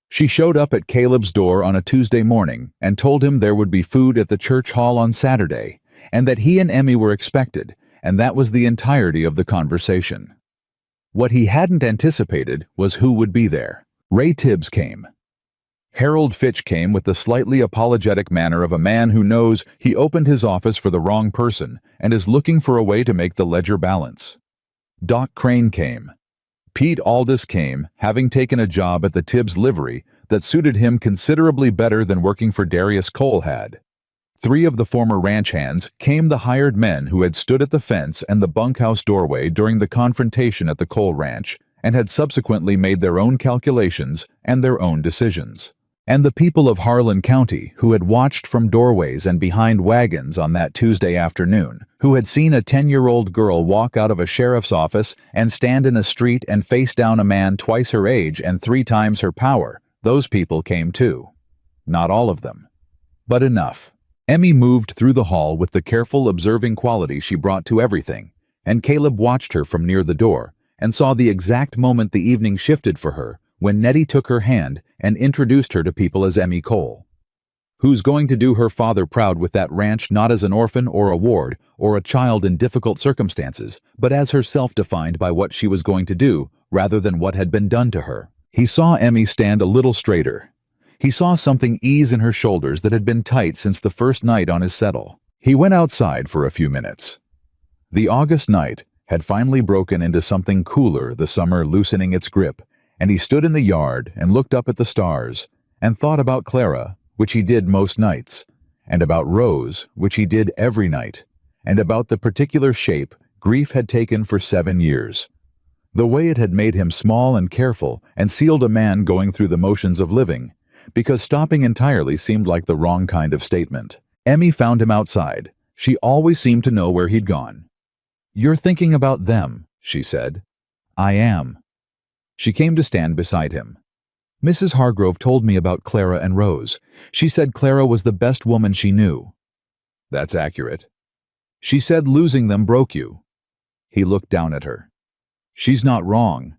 She showed up at Caleb's door on a Tuesday morning and told him there would be food at the church hall on Saturday, and that he and Emmy were expected, and that was the entirety of the conversation. What he hadn't anticipated was who would be there. Ray Tibbs came. Harold Fitch came with the slightly apologetic manner of a man who knows he opened his office for the wrong person and is looking for a way to make the ledger balance. Doc Crane came. Pete Aldis came, having taken a job at the Tibbs livery that suited him considerably better than working for Darius Cole had. 3 of the former ranch hands came, the hired men who had stood at the fence and the bunkhouse doorway during the confrontation at the Cole ranch and had subsequently made their own calculations and their own decisions. And the people of Harlan County who had watched from doorways and behind wagons on that Tuesday afternoon, who had seen a 10-year-old girl walk out of a sheriff's office and stand in a street and face down a man twice her age and 3 times her power, those people came too. Not all of them, but enough. Emmy moved through the hall with the careful, observing quality she brought to everything, and Caleb watched her from near the door and saw the exact moment the evening shifted for her, when Nettie took her hand and introduced her to people as Emmy Cole. Who's going to do her father proud with that ranch, not as an orphan or a ward or a child in difficult circumstances, but as herself defined by what she was going to do rather than what had been done to her. He saw Emmy stand a little straighter. He saw something ease in her shoulders that had been tight since the first night on his settle. He went outside for a few minutes. The August night had finally broken into something cooler, the summer loosening its grip, and he stood in the yard and looked up at the stars and thought about Clara, which he did most nights, and about Rose, which he did every night, and about the particular shape grief had taken for 7 years. The way it had made him small and careful and sealed a man going through the motions of living, because stopping entirely seemed like the wrong kind of statement. Emmy found him outside. She always seemed to know where he'd gone. "You're thinking about them," she said. "I am." She came to stand beside him. "Mrs. Hargrove told me about Clara and Rose. She said Clara was the best woman she knew." "That's accurate." "She said losing them broke you." He looked down at her. "She's not wrong."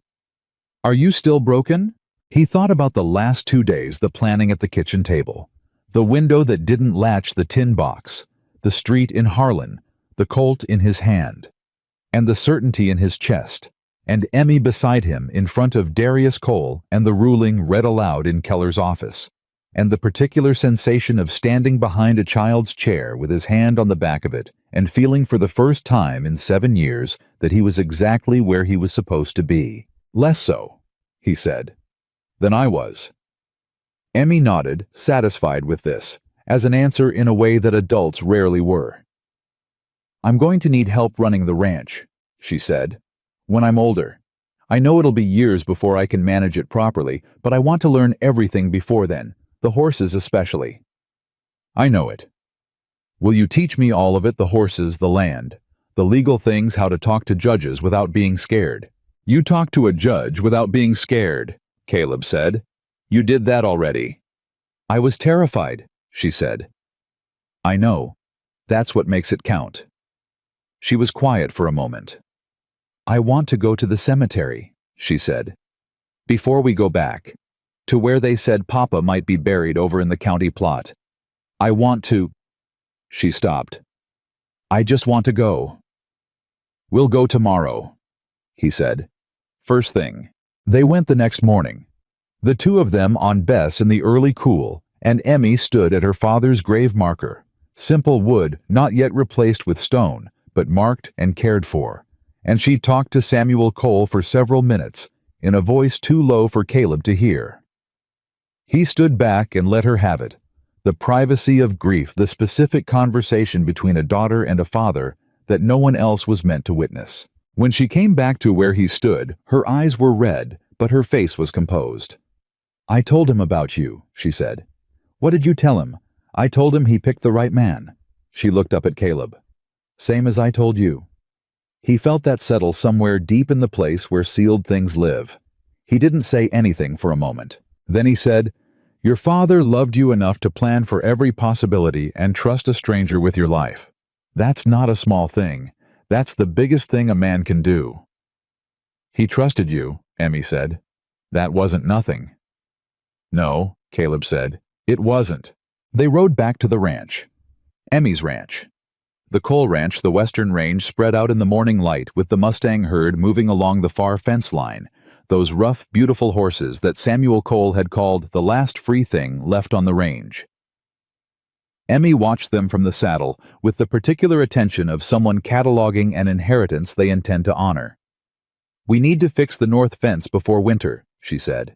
"Are you still broken?" He thought about the last 2 days, the planning at the kitchen table, the window that didn't latch the tin box, the street in Harlan, the Colt in his hand, and the certainty in his chest, and Emmy beside him in front of Darius Cole and the ruling read aloud in Keller's office, and the particular sensation of standing behind a child's chair with his hand on the back of it and feeling for the first time in 7 years that he was exactly where he was supposed to be. "Less so," he said, "than I was." Emmy nodded, satisfied with this, as an answer in a way that adults rarely were. "I'm going to need help running the ranch," she said, "when I'm older. I know it'll be years before I can manage it properly, but I want to learn everything before then, the horses especially." "I know it." "Will you teach me all of it, the horses, the land, the legal things, how to talk to judges without being scared?" "You talk to a judge without being scared," Caleb said. "You did that already." "I was terrified," she said. "I know. That's what makes it count." She was quiet for a moment. "I want to go to the cemetery," she said, "before we go back, to where they said Papa might be buried over in the county plot. I want to—" She stopped. "I just want to go." "We'll go tomorrow," he said. "First thing." They went the next morning. The 2 of them on Bess in the early cool, and Emmy stood at her father's grave marker, simple wood not yet replaced with stone, but marked and cared for, and she talked to Samuel Cole for several minutes, in a voice too low for Caleb to hear. He stood back and let her have it, the privacy of grief, the specific conversation between a daughter and a father that no one else was meant to witness. When she came back to where he stood, her eyes were red, but her face was composed. I told him about you, she said. What did you tell him? I told him he picked the right man. She looked up at Caleb. Same as I told you. He felt that settle somewhere deep in the place where sealed things live. He didn't say anything for a moment. Then he said, Your father loved you enough to plan for every possibility and trust a stranger with your life. That's not a small thing. That's the biggest thing a man can do. He trusted you, Emmy said. That wasn't nothing. No, Caleb said. It wasn't. They rode back to the ranch. Emmy's ranch. The coal ranch, the western range, spread out in the morning light with the Mustang herd moving along the far fence line, those rough, beautiful horses that Samuel Cole had called the last free thing left on the range. Emmy watched them from the saddle with the particular attention of someone cataloging an inheritance they intend to honor. We need to fix the north fence before winter, she said.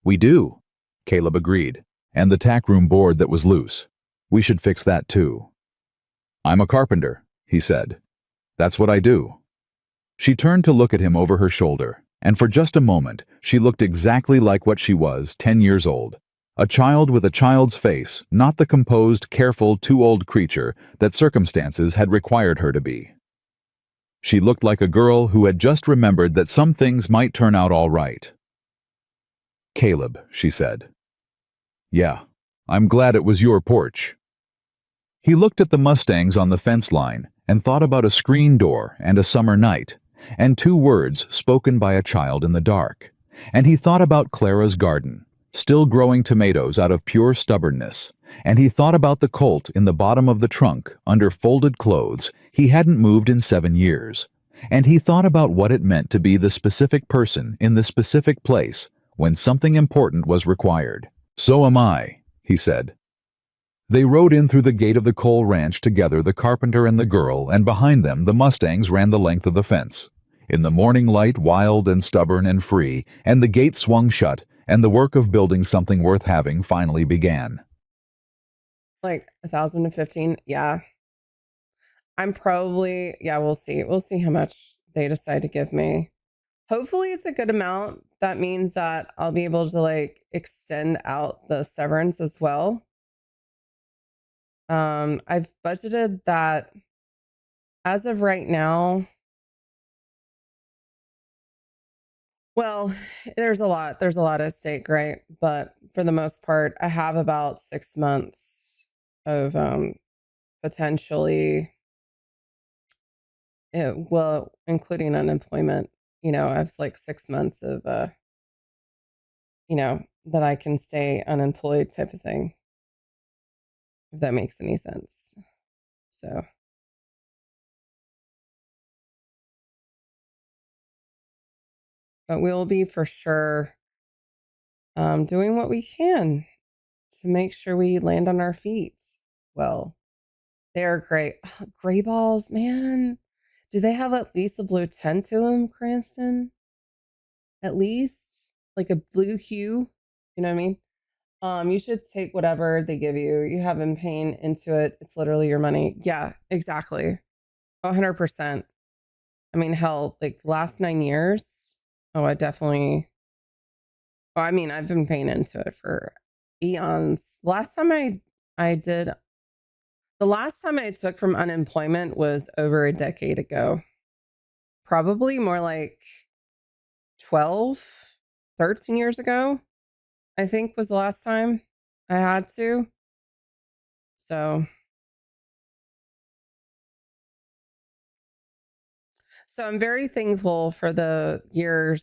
We do, Caleb agreed, and the tack room board that was loose. We should fix that too. I'm a carpenter, he said. That's what I do. She turned to look at him over her shoulder, and for just a moment she looked exactly like what she was 10 years old. A child with a child's face, not the composed, careful, too-old creature that circumstances had required her to be. She looked like a girl who had just remembered that some things might turn out all right. Caleb, she said. Yeah, I'm glad it was your porch. He looked at the Mustangs on the fence line and thought about a screen door and a summer night, and 2 words spoken by a child in the dark. And he thought about Clara's garden, still growing tomatoes out of pure stubbornness, and he thought about the colt in the bottom of the trunk under folded clothes he hadn't moved in 7 years, and he thought about what it meant to be the specific person in the specific place when something important was required. So am I, he said. They rode in through the gate of the Cole ranch together, the carpenter and the girl, and behind them the Mustangs ran the length of the fence. In the morning light, wild and stubborn and free, and the gate swung shut, and the work of building something worth having finally began.
Like 1,015, yeah. I'm probably, yeah, we'll see. We'll see how much they decide to give me. Hopefully it's a good amount. That means that I'll be able to like extend out the severance as well. I've budgeted that as of right now. Well, there's a lot at stake, right? But for the most part, I have about 6 months of potentially, well, including unemployment, I have like 6 months of that I can stay unemployed type of thing, if that makes any sense. So, but we'll be for sure doing what we can to make sure we land on our feet. Well, they're great. Gray balls, man. Do they have at least a blue tint to them, Cranston? At least like a blue hue. You know what I mean? You should take whatever they give you. You have them paying into it. It's literally your money. Yeah, exactly. 100%. I mean, hell, like the last 9 years. Oh, I definitely. Oh, I mean, I've been paying into it for eons. I did, the last time I took from unemployment was over a decade ago. Probably more like 12, 13 years ago, I think was the last time I had to. So, so I'm very thankful for the years